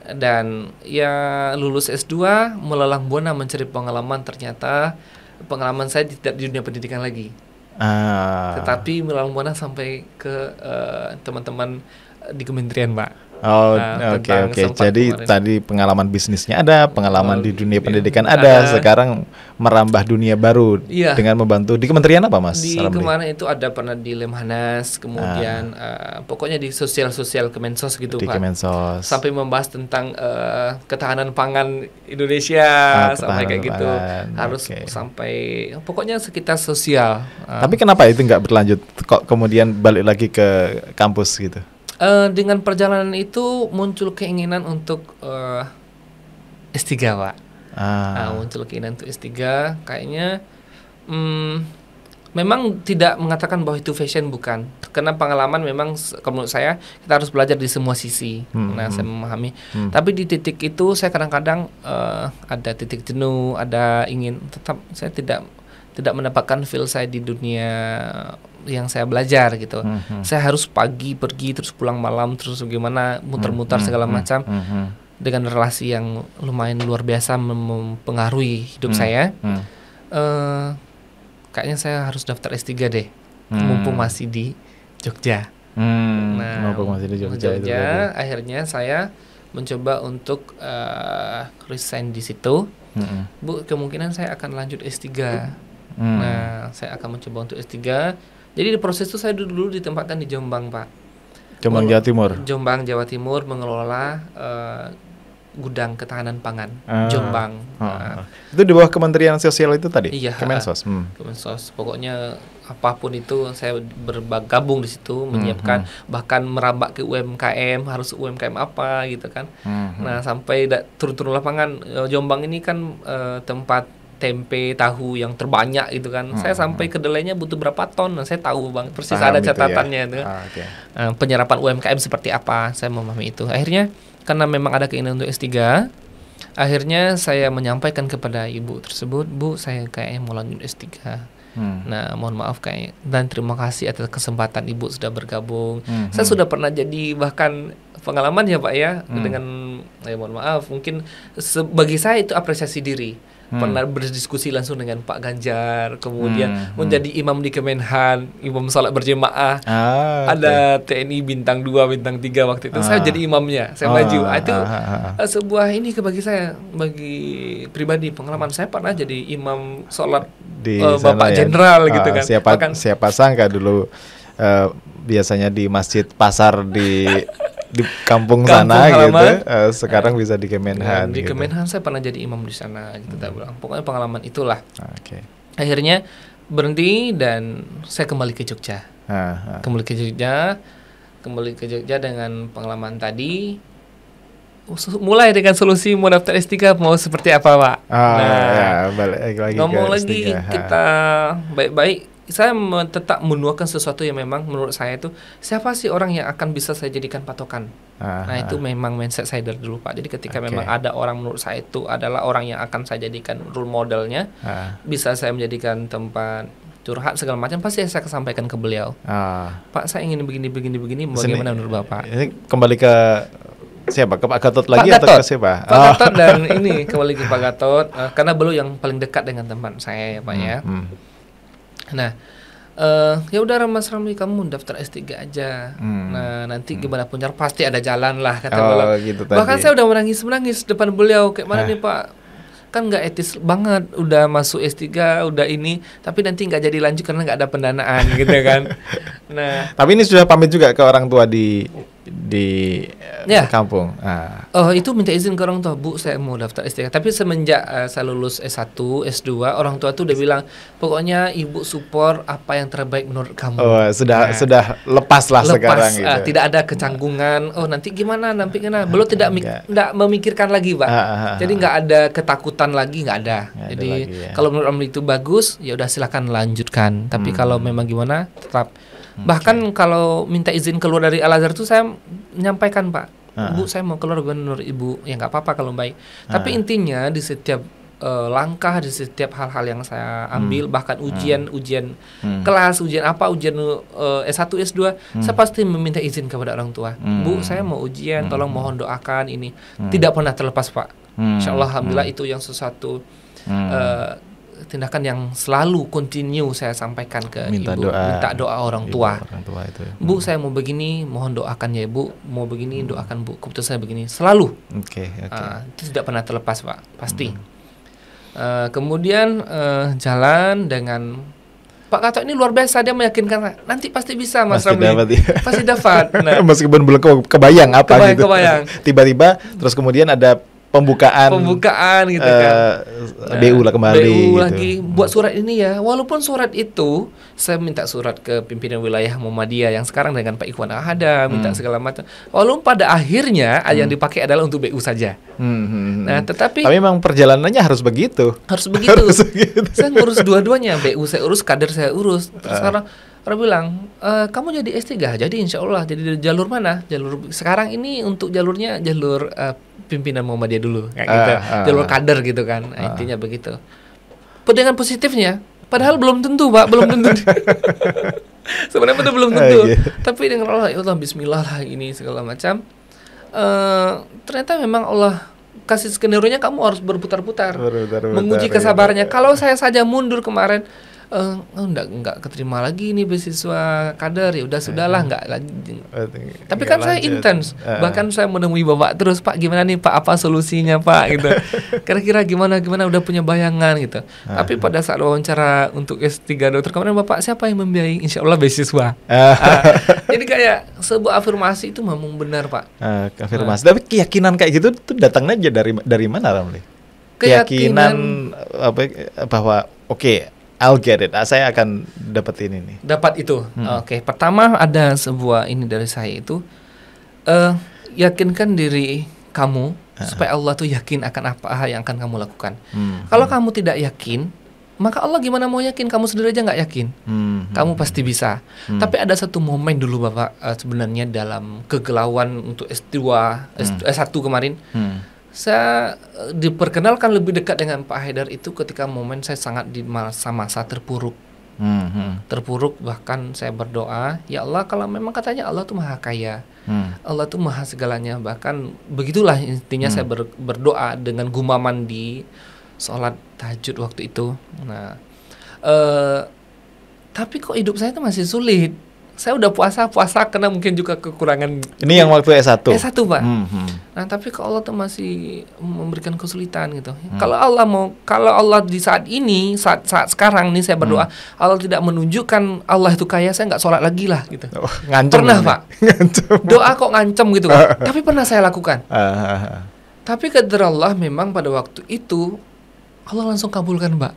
Dan ya lulus S2 melelang buana mencari pengalaman, ternyata pengalaman saya tidak di dunia pendidikan lagi. Tetapi melelang buana sampai ke teman-teman di kementerian, Pak. Oke. Jadi tadi pengalaman bisnisnya ada, pengalaman di dunia pendidikan ada. Sekarang merambah dunia baru dengan membantu di kementerian apa, Mas? Di kemarin itu ada pernah di Lemhanas, kemudian pokoknya di sosial Kemensos gitu, Pak. Kemensos. Sampai membahas tentang ketahanan pangan Indonesia, sampai kayak gitu. Harus sampai pokoknya sekitar sosial. Tapi kenapa itu nggak berlanjut? Kok kemudian balik lagi ke kampus gitu? Dengan perjalanan itu muncul keinginan untuk S3, Pak. Muncul keinginan untuk S3. Kayaknya memang tidak mengatakan bahwa itu fashion, bukan. Karena pengalaman memang menurut saya kita harus belajar di semua sisi. Saya memahami. Tapi di titik itu saya kadang-kadang ada titik jenuh, ada ingin tetap saya tidak mendapatkan feel saya di dunia yang saya belajar gitu. Saya harus pagi pergi terus pulang malam terus bagaimana muter-muter segala macam dengan relasi yang lumayan luar biasa mempengaruhi hidup saya. Kayaknya saya harus daftar S3 deh. mumpung masih di Jogja. Mumpung masih di Jogja, akhirnya saya mencoba untuk resign di situ. Bu, kemungkinan saya akan lanjut S3. Nah, saya akan mencoba untuk S3. Jadi di proses itu saya dulu ditempatkan di Jombang, Pak. Jombang, Jawa Timur. Jombang, Jawa Timur, mengelola gudang ketahanan pangan Jombang. Itu di bawah Kementerian Sosial itu tadi? Iya, Kemensos. Kemensos. Pokoknya apapun itu saya bergabung di situ, menyiapkan, bahkan merambak ke UMKM, harus UMKM apa gitu kan. Nah, sampai turun-turun lapangan. Jombang ini kan tempat tempe, tahu yang terbanyak gitu kan. Saya sampai kedelainya butuh berapa ton. Nah, saya tahu banget persis, ada catatannya itu. Penyerapan UMKM seperti apa, saya memahami itu. Akhirnya karena memang ada keinginan untuk S3, akhirnya saya menyampaikan kepada ibu tersebut, Bu, saya kayaknya mau lanjut S3. Nah, mohon maaf dan terima kasih atas kesempatan ibu sudah bergabung. Saya sudah pernah jadi bahkan pengalaman ya Pak ya, dengan mohon maaf, mungkin bagi saya itu apresiasi diri. Pernah berdiskusi langsung dengan Pak Ganjar, kemudian menjadi imam di Kemenhan, imam salat berjemaah. Ada TNI bintang 2, bintang 3 waktu itu. Saya jadi imamnya, saya maju. Itu sebuah ini bagi saya, bagi pribadi pengalaman. Saya pernah jadi imam salat di Bapak Jenderal gitu kan. Siapa sangka dulu biasanya di masjid pasar di kampung sana halaman, gitu, sekarang bisa di Kemenhan. Di Kemenhan saya pernah jadi imam di sana gitu. Pokoknya pengalaman itulah. Akhirnya berhenti dan saya kembali ke Jogja. Kembali ke Jogja dengan pengalaman tadi. Mulai dengan solusi mau daftar S3 mau seperti apa, Pak. Balik lagi ngomong lagi kita baik-baik. Saya tetap menuakan sesuatu yang memang menurut saya itu siapa sih orang yang akan bisa saya jadikan patokan. Nah itu memang mindset saya dari dulu Pak. Jadi ketika memang ada orang menurut saya itu adalah orang yang akan saya jadikan role modelnya, bisa saya menjadikan tempat curhat segala macam, pasti saya sampaikan ke beliau. Pak, saya ingin begini bagaimana menurut Bapak? Ini kembali ke siapa? Ke Pak Gatot lagi Pak atau Gatot. ke siapa? Pak Gatot dan ini kembali ke Pak Gatot karena beliau yang paling dekat dengan teman saya ya Pak ya. Nah, ya udah Mas Ramli, kamu daftar S3 aja. Nah, nanti gimana pun cara pasti ada jalan lah kata beliau. Gitu bahkan saya udah menangis depan beliau, kayak mana nih Pak? Kan nggak etis banget, udah masuk S3, udah ini, tapi nanti nggak jadi lanjut karena nggak ada pendanaan gitu kan. Nah, tapi ini sudah pamit juga ke orang tua di kampung. Itu minta izin ke orang tua, Bu, saya mau daftar S3. Tapi semenjak saya lulus S1, S2, orang tua tuh udah bilang, pokoknya ibu support apa yang terbaik menurut kamu. Sudah lepas sekarang gitu. Tidak ada kecanggungan. Nanti gimana? Belum tidak memikirkan lagi, Pak. Jadi nggak ada ketakutan lagi, nggak ada. Jadi kalau menurut kamu itu bagus, ya udah silakan lanjutkan. Tapi kalau memang gimana, tetap. Bahkan kalau minta izin keluar dari Al-Azhar itu saya menyampaikan Pak, Bu, saya mau keluar menurut Ibu, ya nggak apa-apa kalau baik. Tapi intinya di setiap langkah, di setiap hal-hal yang saya ambil, bahkan ujian kelas, ujian S1, S2, saya pasti meminta izin kepada orang tua. Bu, saya mau ujian, tolong mohon doakan ini. Tidak pernah terlepas Pak. Insya Allah, alhamdulillah itu yang sesuatu tindakan yang selalu continue saya sampaikan ke minta doa orang tua. Itu ya. Bu, saya mau begini, mohon doakan ya Bu. Mau begini, doakan Bu. Keputusan saya begini, selalu. Itu tidak pernah terlepas Pak, pasti. Kemudian jalan dengan Pak Gatot ini luar biasa, dia meyakinkan nanti pasti bisa Mas Ramli. Pasti dapat. Nah, meskipun belum kebayang apa gitu. Tiba-tiba terus kemudian ada pembukaan gitu kan. BU lah kembali BU gitu. lagi buat surat ini ya. Walaupun surat itu saya minta surat ke pimpinan wilayah Muhammadiyah yang sekarang dengan Pak Ikhwan Ahada, minta segala macam. Walaupun pada akhirnya yang dipakai adalah untuk BU saja. Nah, tapi memang perjalanannya harus begitu. Saya ngurus dua-duanya, BU saya urus, kader saya urus. Terus sekarang orang bilang, kamu jadi S3, jadi insya Allah. Jadi jalur mana? Jalur sekarang ini untuk jalurnya jalur pimpinan Muhammadiyah dulu, kayak gitu. Jalur kader gitu kan. Nah, intinya begitu. Dengan positifnya, padahal belum tentu Pak, belum tentu. Sebenarnya betul belum tentu. Tapi dengan Allah, ya Allah, Bismillah lah ini segala macam. Ternyata memang Allah kasih skenario-nya, kamu harus berputar-putar, menguji kesabarannya. Kalau saya saja mundur kemarin, enggak keterima lagi nih beasiswa kader, ya udah sudahlah enggak lagi. Tapi kan saya intens, bahkan saya menemui Bapak terus, Pak gimana nih Pak, apa solusinya Pak gitu. Kira-kira gimana udah punya bayangan gitu. Tapi pada saat wawancara untuk S3 dokter kemarin, Bapak siapa yang membiayai? Insya Allah beasiswa. Jadi kayak sebuah afirmasi itu memang benar Pak. Afirmasi. Tapi keyakinan kayak gitu tuh datangnya aja dari mana Ramli? Keyakinan bahwa oke, I'll get it. Saya akan dapat ini nih. Dapat itu. Oke. Pertama ada sebuah ini dari saya itu, yakinkan diri kamu supaya Allah tuh yakin akan apa yang akan kamu lakukan. Kalau kamu tidak yakin, maka Allah gimana mau yakin? Kamu sendiri aja nggak yakin. Kamu pasti bisa. Tapi ada satu momen dulu Bapak, sebenarnya dalam kegalauan untuk S2, S1 kemarin. Saya diperkenalkan lebih dekat dengan Pak Haidar itu ketika momen saya sangat di masa-masa terpuruk. Terpuruk, bahkan saya berdoa, ya Allah kalau memang katanya Allah tuh maha kaya, Allah tuh maha segalanya, bahkan begitulah intinya saya berdoa dengan gumaman di sholat tahajud waktu itu. Nah, tapi kok hidup saya tuh masih sulit. Saya udah puasa karena mungkin juga kekurangan. Ini yang waktu S1? S1 Pak. Nah tapi kok Allah tuh masih memberikan kesulitan gitu. Kalau Allah di saat ini, saat sekarang nih saya berdoa, Allah tidak menunjukkan Allah itu kaya, saya nggak sholat lagi lah gitu. Pernah Pak. Doa kok ngancem gitu kan. Tapi pernah saya lakukan. Tapi qadar Allah memang pada waktu itu Allah langsung kabulkan Pak.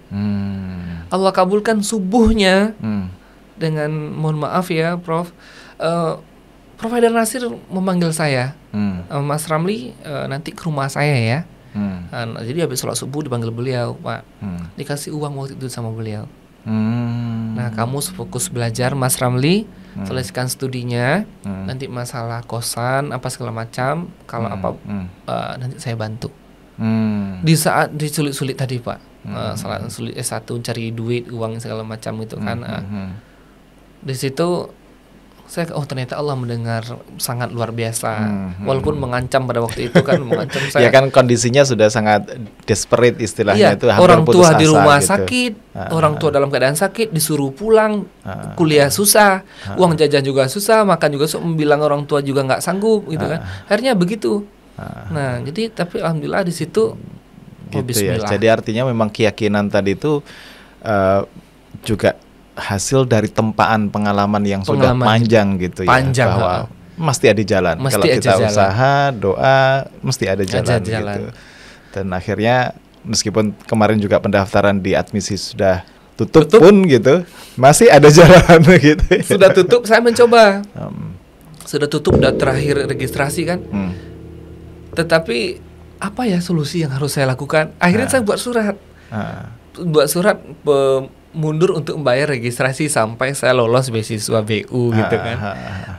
Allah kabulkan subuhnya. Dengan mohon maaf ya Prof, Prof Haidar Nasir memanggil saya, Mas Ramli nanti ke rumah saya ya. Jadi habis sholat subuh dipanggil beliau, Pak, dikasih uang waktu itu sama beliau. Nah kamu fokus belajar Mas Ramli, selesaikan studinya, nanti masalah kosan apa segala macam, kalau nanti saya bantu. Di saat disulit-sulit tadi Pak, saat sulit S1 cari duit, uang segala macam itu kan. Di situ saya ternyata Allah mendengar sangat luar biasa, walaupun mengancam pada waktu itu kan, mengancam saya. Ya kan kondisinya sudah sangat desperate istilahnya, itu hampir orang tua di rumah gitu. Sakit, orang tua dalam keadaan sakit, disuruh pulang, kuliah susah, uang jajan juga susah, makan juga bilang orang tua juga nggak sanggup gitu kan. Akhirnya begitu. Nah jadi tapi alhamdulillah di situ gitu ya. Jadi artinya memang keyakinan tadi itu juga hasil dari tempaan pengalaman yang sudah panjang gitu ya, bahwa mesti ada jalan. Kalau kita usaha, doa, mesti ada jalan gitu. Dan akhirnya meskipun kemarin juga pendaftaran di admisi sudah tutup pun gitu, masih ada jalan gitu. Sudah tutup, saya mencoba. Sudah tutup, udah terakhir registrasi kan. Tetapi apa ya solusi yang harus saya lakukan? Akhirnya saya buat surat. Buat surat mundur untuk membayar registrasi sampai saya lolos beasiswa BU gitu kan.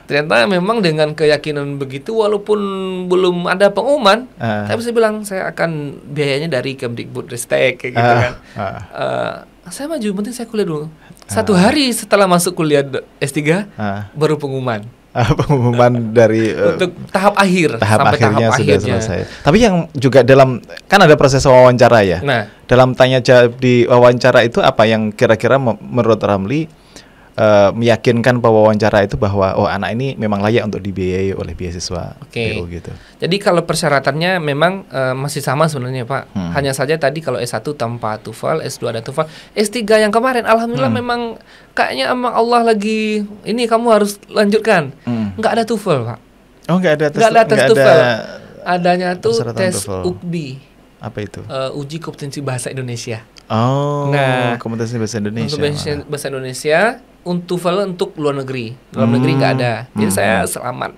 Ternyata memang dengan keyakinan begitu, walaupun belum ada pengumuman, tapi saya bilang saya akan biayanya dari Kemdikbudristek kayak gitu kan. Saya maju, penting saya kuliah dulu. 1 hari setelah masuk kuliah S3 baru pengumuman. Pengumuman dari untuk tahap akhir, sampai akhirnya tahap sudah selesai. Tapi yang juga dalam kan ada proses wawancara ya. Nah, dalam tanya jawab di wawancara itu apa yang kira-kira menurut Ramli meyakinkan pewawancara itu bahwa anak ini memang layak untuk dibiayai oleh beasiswa BU gitu. Jadi kalau persyaratannya memang masih sama sebenarnya Pak. Hanya saja tadi kalau S1 tanpa TOEFL, S2 ada TOEFL, S3 yang kemarin alhamdulillah memang kayaknya emang Allah lagi ini kamu harus lanjutkan. Nggak ada TOEFL Pak. Oh nggak ada tes TOEFL. Adanya tuh tes UKBI. Apa itu? Uji kompetensi bahasa Indonesia. Nah, kompetensi bahasa Indonesia. Kompetensi bahasa Indonesia untuk untuk luar negeri. Dalam negeri nggak ada. Jadi saya selamat.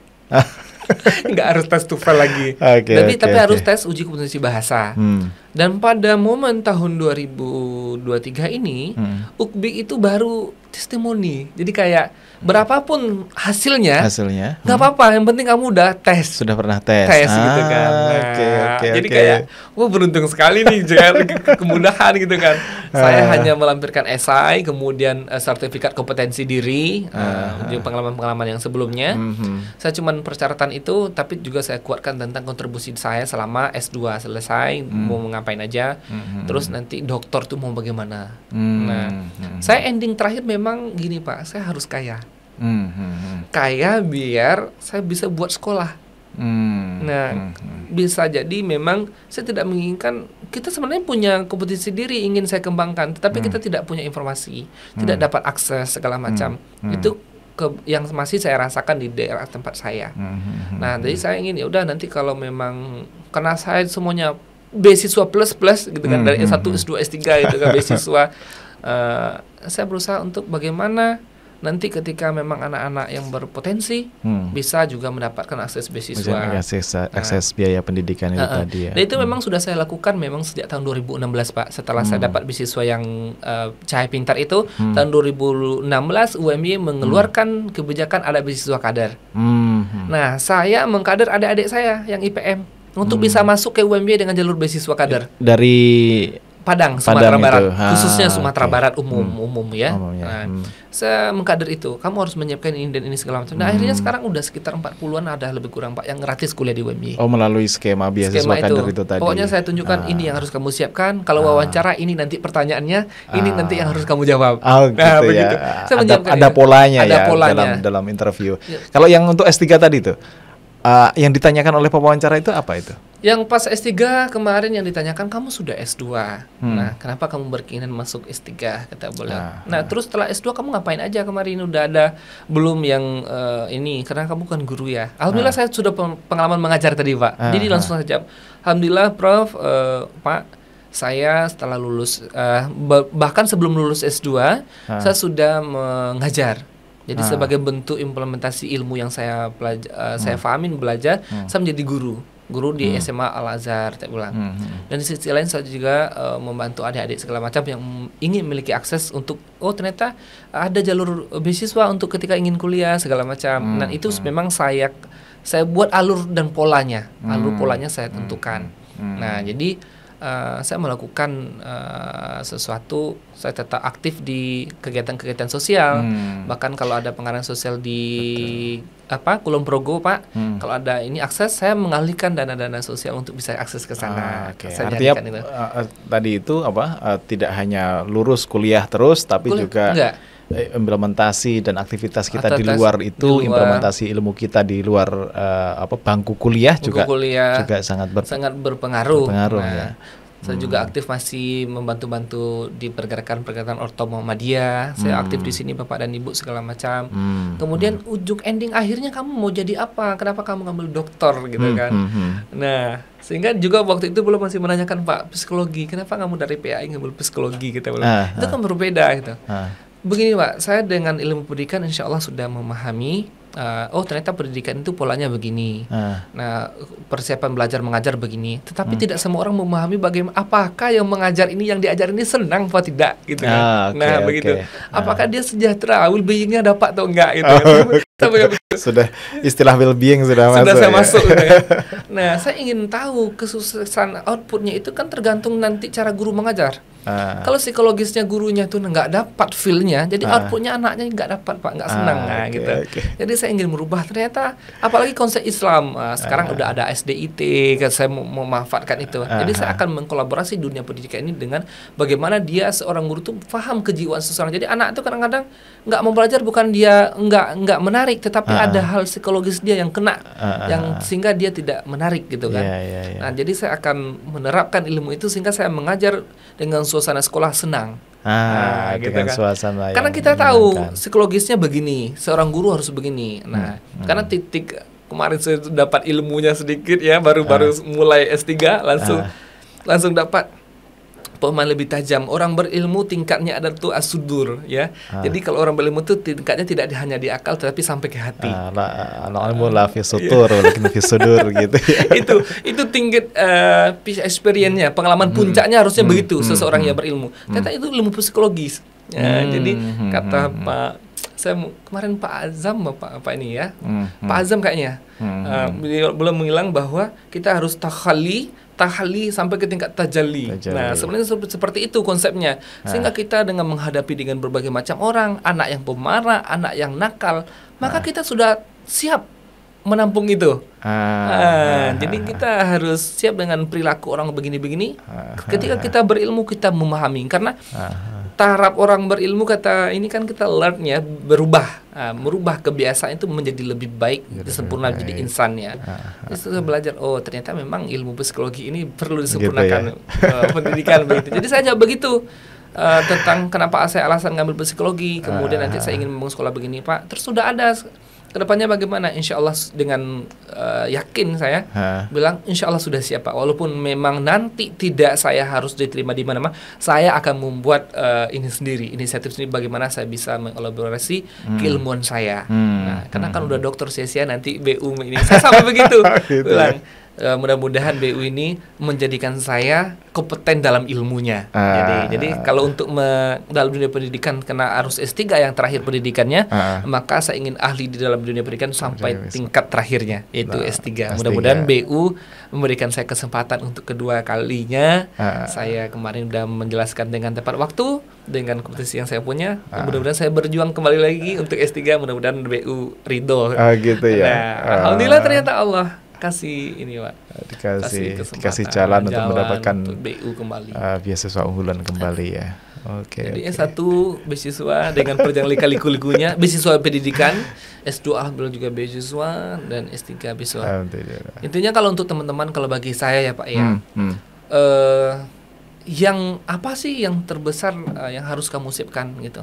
Nggak harus tes TOEFL lagi. Tapi harus tes uji kompetensi bahasa. Dan pada momen tahun 2023 ini, UKBI itu baru testimoni. Jadi kayak berapapun hasilnya nggak apa-apa. Yang penting kamu udah tes. Sudah pernah tes. Gitu kan. Jadi kayak, wah beruntung sekali nih jangan kemudahan gitu kan. Saya hanya melampirkan esai, kemudian sertifikat kompetensi diri, pengalaman-pengalaman yang sebelumnya. Saya cuman persyaratan itu, tapi juga saya kuatkan tentang kontribusi saya selama S2 selesai, mau ngapain aja. Terus nanti doktor tuh mau bagaimana. Nah, Saya ending terakhir memang gini Pak, saya harus kaya. Kaya biar saya bisa buat sekolah. Bisa jadi memang saya tidak menginginkan, kita sebenarnya punya kompetisi diri ingin saya kembangkan, tetapi kita tidak punya informasi, tidak dapat akses segala macam. Itu yang masih saya rasakan di daerah tempat saya. Nah, jadi saya ingin ya udah nanti kalau memang karena saya semuanya beasiswa plus gitu kan, dari S1, S2, S3 itu kan beasiswa. Saya berusaha untuk bagaimana nanti ketika memang anak-anak yang berpotensi bisa juga mendapatkan akses beasiswa, akses biaya pendidikan itu tadi ya. Dan itu memang sudah saya lakukan memang sejak tahun 2016 Pak. Setelah saya dapat beasiswa yang Cahaya Pintar itu, tahun 2016 UMY mengeluarkan kebijakan ada beasiswa kader. Nah, saya mengkader adik-adik saya yang IPM untuk bisa masuk ke UMY dengan jalur beasiswa kader. Dari Padang, Sumatera Barat, khususnya Sumatera Barat umum ya. Saya mengkader itu, kamu harus menyiapkan ini dan ini segala macam. Nah, akhirnya sekarang udah sekitar 40-an ada lebih kurang Pak yang gratis kuliah di UMY. Oh, melalui skema beasiswa kader itu tadi. Pokoknya saya tunjukkan ini yang harus kamu siapkan. Kalau wawancara ini nanti pertanyaannya, ini nanti yang harus kamu jawab. Gitu begitu. Ya. Ada polanya ya dalam interview. Kalau yang untuk S3 tadi itu, yang ditanyakan oleh pewawancara itu apa itu? Yang pas S3 kemarin yang ditanyakan, kamu sudah S2. Nah, kenapa kamu berkeinginan masuk S3? Kata beliau. Nah, terus setelah S2 kamu ngapain aja kemarin? Udah ada belum yang ini? Karena kamu kan guru ya. Alhamdulillah saya sudah pengalaman mengajar tadi Pak. Jadi langsung saja. Alhamdulillah Prof, Pak, saya setelah lulus, bahkan sebelum lulus S2, saya sudah mengajar. Jadi sebagai bentuk implementasi ilmu yang saya saya fahamin belajar, saya menjadi guru di SMA Al-Azhar, saya bilang. Dan di sisi lain saya juga membantu adik-adik segala macam yang ingin memiliki akses untuk ternyata ada jalur beasiswa untuk ketika ingin kuliah segala macam. Dan itu memang saya buat alur dan polanya, saya tentukan. Nah, jadi saya melakukan sesuatu, saya tetap aktif di kegiatan-kegiatan sosial. Bahkan kalau ada pengarahan sosial di Kulon Progo Pak, kalau ada ini akses, saya mengalihkan dana-dana sosial untuk bisa akses ke sana. Artinya tadi itu tidak hanya lurus kuliah terus, tapi juga implementasi dan aktivitas kita di luar itu, implementasi ilmu kita di luar bangku kuliah juga sangat berpengaruh. Ya. Saya juga aktif masih membantu-bantu di pergerakan Orto Muhammadiyah. Saya aktif di sini Bapak dan Ibu segala macam. Kemudian ujung ending akhirnya kamu mau jadi apa? Kenapa kamu ngambil doktor gitu kan? Nah, sehingga juga waktu itu belum masih menanyakan Pak psikologi. Kenapa kamu dari PAI ngambil psikologi kita bilang. Itu kan berbeda gitu. Begini Pak, saya dengan ilmu pendidikan insya Allah sudah memahami ternyata pendidikan itu polanya begini. Nah, persiapan belajar mengajar begini. Tetapi tidak semua orang memahami bagaimana, apakah yang mengajar ini, yang diajar ini senang atau tidak gitu kan. Begitu. Apakah dia sejahtera, well-being-nya dapat atau enggak gitu kan. Sudah istilah well-being sudah saya masuk gitu kan. Nah, saya ingin tahu kesuksesan outputnya itu kan tergantung nanti cara guru mengajar. Kalau psikologisnya gurunya tuh nggak dapat feel-nya, jadi outputnya anaknya nggak dapat Pak, nggak senang gitu. Jadi saya ingin merubah, ternyata apalagi konsep Islam sekarang udah ada SDIT, kan saya memanfaatkan itu. Jadi saya akan mengkolaborasi dunia pendidikan ini dengan bagaimana dia seorang guru tuh paham kejiwaan seseorang. Jadi anak itu kadang-kadang nggak mau belajar bukan dia nggak menarik, tetapi ada hal psikologis dia yang kena, yang sehingga dia tidak menarik gitu kan. Nah, jadi saya akan menerapkan ilmu itu sehingga saya mengajar dengan suasana sekolah senang. Gitu kan. Suasana karena kita tahu psikologisnya begini, seorang guru harus begini. Nah, karena titik kemarin saya dapat ilmunya sedikit ya, baru mulai S3 langsung dapat pemahaman lebih tajam. Orang berilmu tingkatnya ada tuh as-sudur ya. Jadi kalau orang berilmu tuh tingkatnya tidak hanya di akal tetapi sampai ke hati. Ilmu la fi sutur walakin fi sudur gitu. Itu tingkat experience-nya, pengalaman puncaknya harusnya begitu seseorang yang berilmu. Ternyata itu ilmu psikologis. Jadi kata Pak, saya kemarin Pak Azam apa ini ya? Pak Azam kayaknya belum menghilang bahwa kita harus tahalli sampai ke tingkat tajalli. Nah, sebenarnya seperti itu konsepnya. Sehingga kita dengan menghadapi dengan berbagai macam orang, anak yang pemarah, anak yang nakal, maka kita sudah siap menampung itu. Jadi kita harus siap dengan perilaku orang begini-begini. Ketika kita berilmu, kita memahami. Karena Tahap orang berilmu kata ini kan kita learn-nya merubah kebiasaan itu menjadi lebih baik, sempurna jadi insannya. Terus saya belajar, oh ternyata memang ilmu psikologi ini perlu disempurnakan, pendidikan begitu. Jadi saya jawab begitu tentang kenapa saya alasan ngambil psikologi, kemudian nanti saya ingin membangun sekolah begini Pak. Terus sudah ada kedepannya bagaimana? Insya Allah dengan yakin saya bilang Insya Allah sudah siap Pak. Walaupun memang nanti tidak saya harus diterima di mana-mana, saya akan membuat inisiatif sendiri bagaimana saya bisa mengelaborasi keilmuan saya. Nah, karena kan udah dokter sia-sia nanti BU ini saya sampai begitu bilang. Mudah-mudahan BU ini menjadikan saya kompeten dalam ilmunya. Jadi kalau untuk dalam dunia pendidikan kena harus S3 yang terakhir pendidikannya, maka saya ingin ahli di dalam dunia pendidikan sampai tingkat terakhirnya yaitu S3. Mudah-mudahan BU memberikan saya kesempatan untuk kedua kalinya. Saya kemarin sudah menjelaskan dengan tepat waktu dengan kompetisi yang saya punya. Mudah-mudahan saya berjuang kembali lagi untuk S3. Mudah-mudahan BU ridho. Gitu ya. Nah, alhamdulillah ternyata Allah kasih ini Pak, dikasih jalan untuk mendapatkan untuk BU kembali, beasiswa unggulan kembali ya. Jadi S1 beasiswa dengan perjalanan lika-likunya, beasiswa pendidikan, S2 alhamdulillah juga beasiswa, dan S3 beasiswa. Intinya kalau untuk teman-teman, kalau bagi saya ya Pak ya, yang apa sih yang terbesar yang harus kamu siapkan gitu?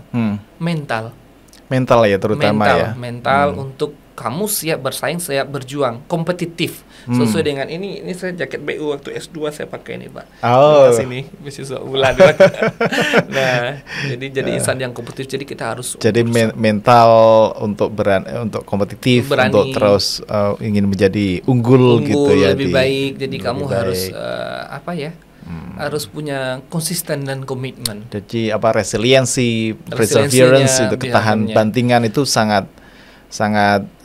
Mental ya terutama mental untuk kamu siap bersaing, siap berjuang, kompetitif. Sesuai dengan ini saya jaket BU waktu S2 saya pakai ini Pak. Sini beasiswa bulan. Nah, jadi insan yang kompetitif. Jadi kita harus. Jadi mental untuk untuk kompetitif, berani, untuk terus ingin menjadi unggul gitu ya. Lebih baik. Jadi kamu harus harus punya konsisten dan komitmen. Jadi resiliensi, perseverance itu ketahan bantingan itu sangat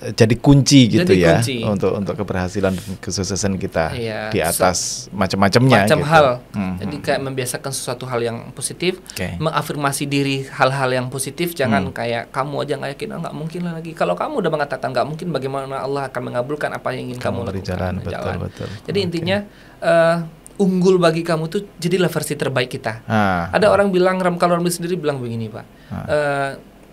jadi kunci gitu ya untuk keberhasilan dan kesuksesan kita di atas macam-macamnya macam hal. Jadi kayak membiasakan sesuatu hal yang positif, mengafirmasi diri hal-hal yang positif. Jangan kayak kamu aja nggak yakin, nggak mungkin lagi. Kalau kamu udah mengatakan nggak mungkin, bagaimana Allah akan mengabulkan apa yang ingin kamu lakukan? Betul. Jadi intinya unggul bagi kamu tuh jadilah versi terbaik kita. Ada orang bilang, kalau Ramli sendiri bilang begini Pak.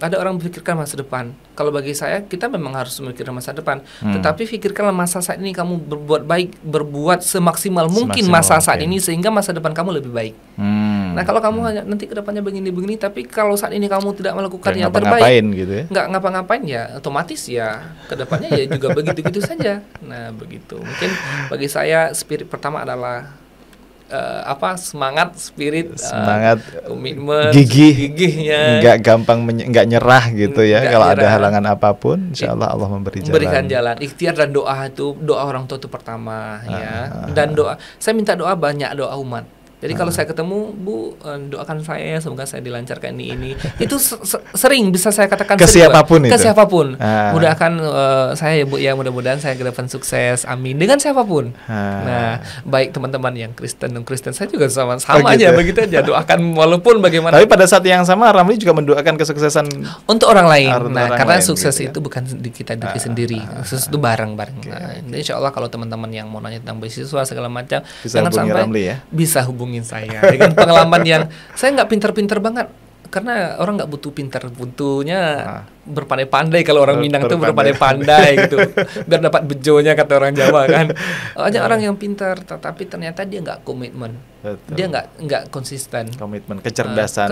Ada orang memikirkan masa depan. Kalau bagi saya, kita memang harus memikirkan masa depan. Tetapi pikirkanlah masa saat ini kamu berbuat baik, berbuat semaksimal mungkin masa saat ini sehingga masa depan kamu lebih baik. Nah, kalau kamu hanya nanti kedepannya begini-begini, tapi kalau saat ini kamu tidak melakukan yang terbaik, gitu ya? nggak ngapa-ngapain ya, otomatis ya kedepannya ya juga begitu-gitu saja. Nah, begitu. Mungkin bagi saya spirit pertama adalah semangat, komitmen, gigihnya, nggak gampang nggak nyerah gitu ya. Kalau ada halangan apapun, insya Allah memberikan jalan. Ikhtiar dan doa orang tua itu pertama ya. Dan saya minta doa banyak, doa umat. Jadi kalau saya ketemu, Bu, doakan saya semoga saya dilancarkan ini. Itu sering bisa saya katakan ke siapapun itu. Ke siapapun. Mudahkan saya ya Bu ya, mudah-mudahan saya ke depan sukses. Amin. Dengan siapapun. Nah, baik teman-teman yang Kristen dan Kristen, saya juga sama aja begitu aja. Doakan walaupun bagaimana. Tapi pada saat yang sama Ramli juga mendoakan kesuksesan untuk orang lain. Karena sukses gitu, itu bukan di kita diri sendiri. Sukses itu bareng-bareng. Insya Allah kalau teman-teman yang mau nanya tentang beasiswa segala macam, jangan sampai bisa hubungi saya dengan pengalaman yang saya nggak pintar-pintar banget, karena orang nggak butuh pintar, butuhnya berpandai-pandai. Kalau orang Minang tuh berpandai-pandai gitu biar dapat bejonya kata orang Jawa kan. Ada orang yang pintar tetapi ternyata dia nggak komitmen. Dia nggak konsisten. Komitmen, kecerdasan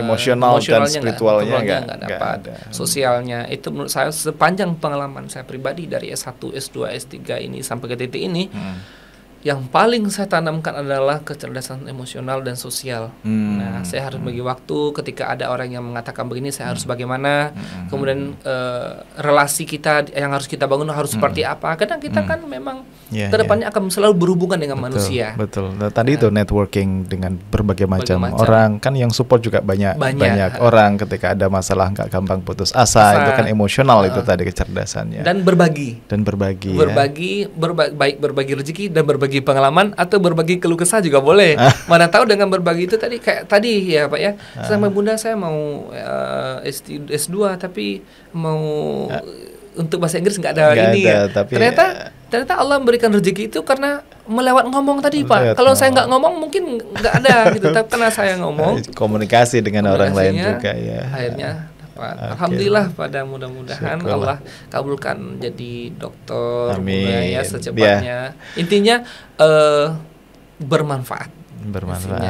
emosional dan spiritualnya nggak dapat. Sosialnya itu menurut saya sepanjang pengalaman saya pribadi dari S1, S2, S3 ini sampai ke titik ini, yang paling saya tanamkan adalah kecerdasan emosional dan sosial. Nah, saya harus bagi waktu ketika ada orang yang mengatakan begini, saya harus bagaimana. Kemudian relasi kita yang harus kita bangun harus seperti apa. Kadang kita kan memang kedepannya akan selalu berhubungan dengan manusia. Betul. Nah, tadi itu networking dengan berbagai macam orang, kan yang support juga banyak orang. Ketika ada masalah nggak gampang putus asa. Itu kan emosional itu tadi kecerdasannya. Dan berbagi rezeki dan berbagi pengalaman atau berbagi keluh kesah juga boleh. Mana tahu dengan berbagi itu tadi kayak tadi ya Pak ya. Sama Bunda saya mau S2 tapi mau untuk bahasa Inggris nggak ada. Tapi ternyata ternyata Allah memberikan rezeki itu karena melewat ngomong tadi Pak. Kalau saya nggak ngomong mungkin nggak ada gitu. Tapi karena saya ngomong, komunikasi dengan orang lain juga ya. Akhirnya dapat. Alhamdulillah pada mudah-mudahan Allah kabulkan jadi dokter ya secepatnya. Intinya bermanfaat.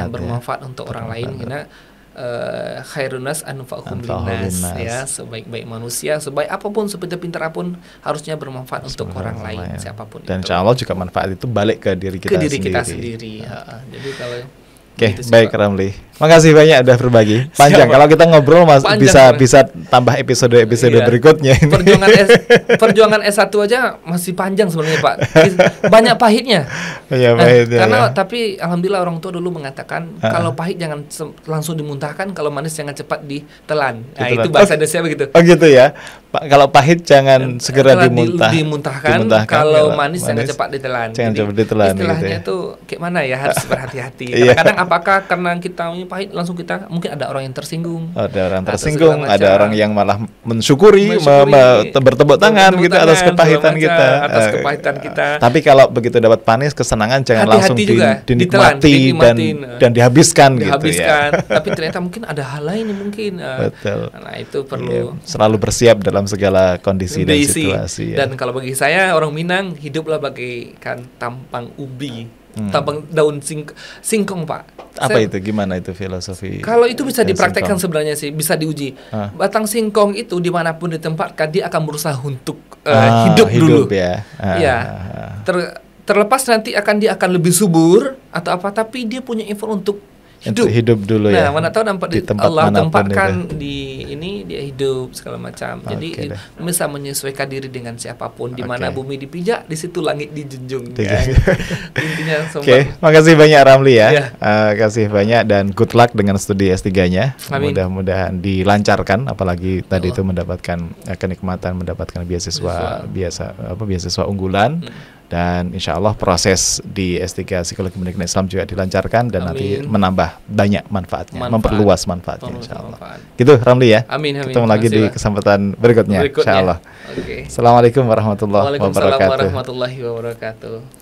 Bermanfaat untuk orang lain karena khairunas anfa'uhum linnas ya, sebaik-baik manusia, sebaik apapun, sepintar-pintar apapun harusnya bermanfaat untuk orang lain siapapun. Dan insya Allah juga manfaat itu balik ke diri kita sendiri. Jadi kalau Oke, baik Ramli. Makasih banyak udah berbagi. Panjang. Kalau kita ngobrol bisa tambah episode berikutnya. Perjuangan S1 aja masih panjang sebenarnya Pak. Banyak pahitnya. Karena tapi alhamdulillah orang tua dulu mengatakan kalau pahit jangan langsung dimuntahkan, kalau manis jangan cepat ditelan. Nah, itu bahasa Indonesia begitu. Oh gitu ya. Pak, kalau pahit jangan segera dimuntahkan. Kalau manis jangan cepat ditelan. Istilahnya itu kayak mana ya, harus berhati-hati. Kadang-kadang apakah karena kita pahit langsung kita mungkin ada orang yang tersinggung. Ada orang tersinggung, ada orang yang malah mensyukuri bertepuk tangan gitu atas kepahitan kita. Tapi kalau begitu dapat panis, kesenangan jangan langsung dinikmati dan dihabiskan gitu ya. Tapi ternyata mungkin ada hal lain yang mungkin. Betul. Nah, itu perlu selalu bersiap dalam segala kondisi dan situasi. Dan kalau bagi saya orang Minang hiduplah bagaikan tampang ubi. Tampang daun singkong Pak. Apa itu? Gimana itu filosofi? Kalau itu bisa dipraktekkan sebenarnya sih, bisa diuji. Batang singkong itu dimanapun ditempatkan dia akan berusaha untuk hidup dulu. Terlepas nanti dia akan lebih subur atau apa, tapi dia punya effort untuk hidup dulu ya. Nah, mana tahu Allah tempatkan di ini dia hidup segala macam. Jadi bisa menyesuaikan diri dengan siapapun. Di mana bumi dipijak, di situ langit dijunjung. Intinya makasih banyak Ramli ya. Kasih banyak dan good luck dengan studi S3-nya. Mudah-mudahan dilancarkan, apalagi tadi itu mendapatkan kenikmatan mendapatkan beasiswa unggulan. Dan insya Allah proses di S3 Psikologi Pendidikan Islam juga dilancarkan dan nanti menambah banyak manfaatnya, memperluas manfaatnya insya Allah. Gitu Ramli ya. Amin. Ketemu lagi di kesempatan berikutnya insya Allah. Assalamualaikum warahmatullahi wabarakatuh. Waalaikumsalam warahmatullahi wabarakatuh.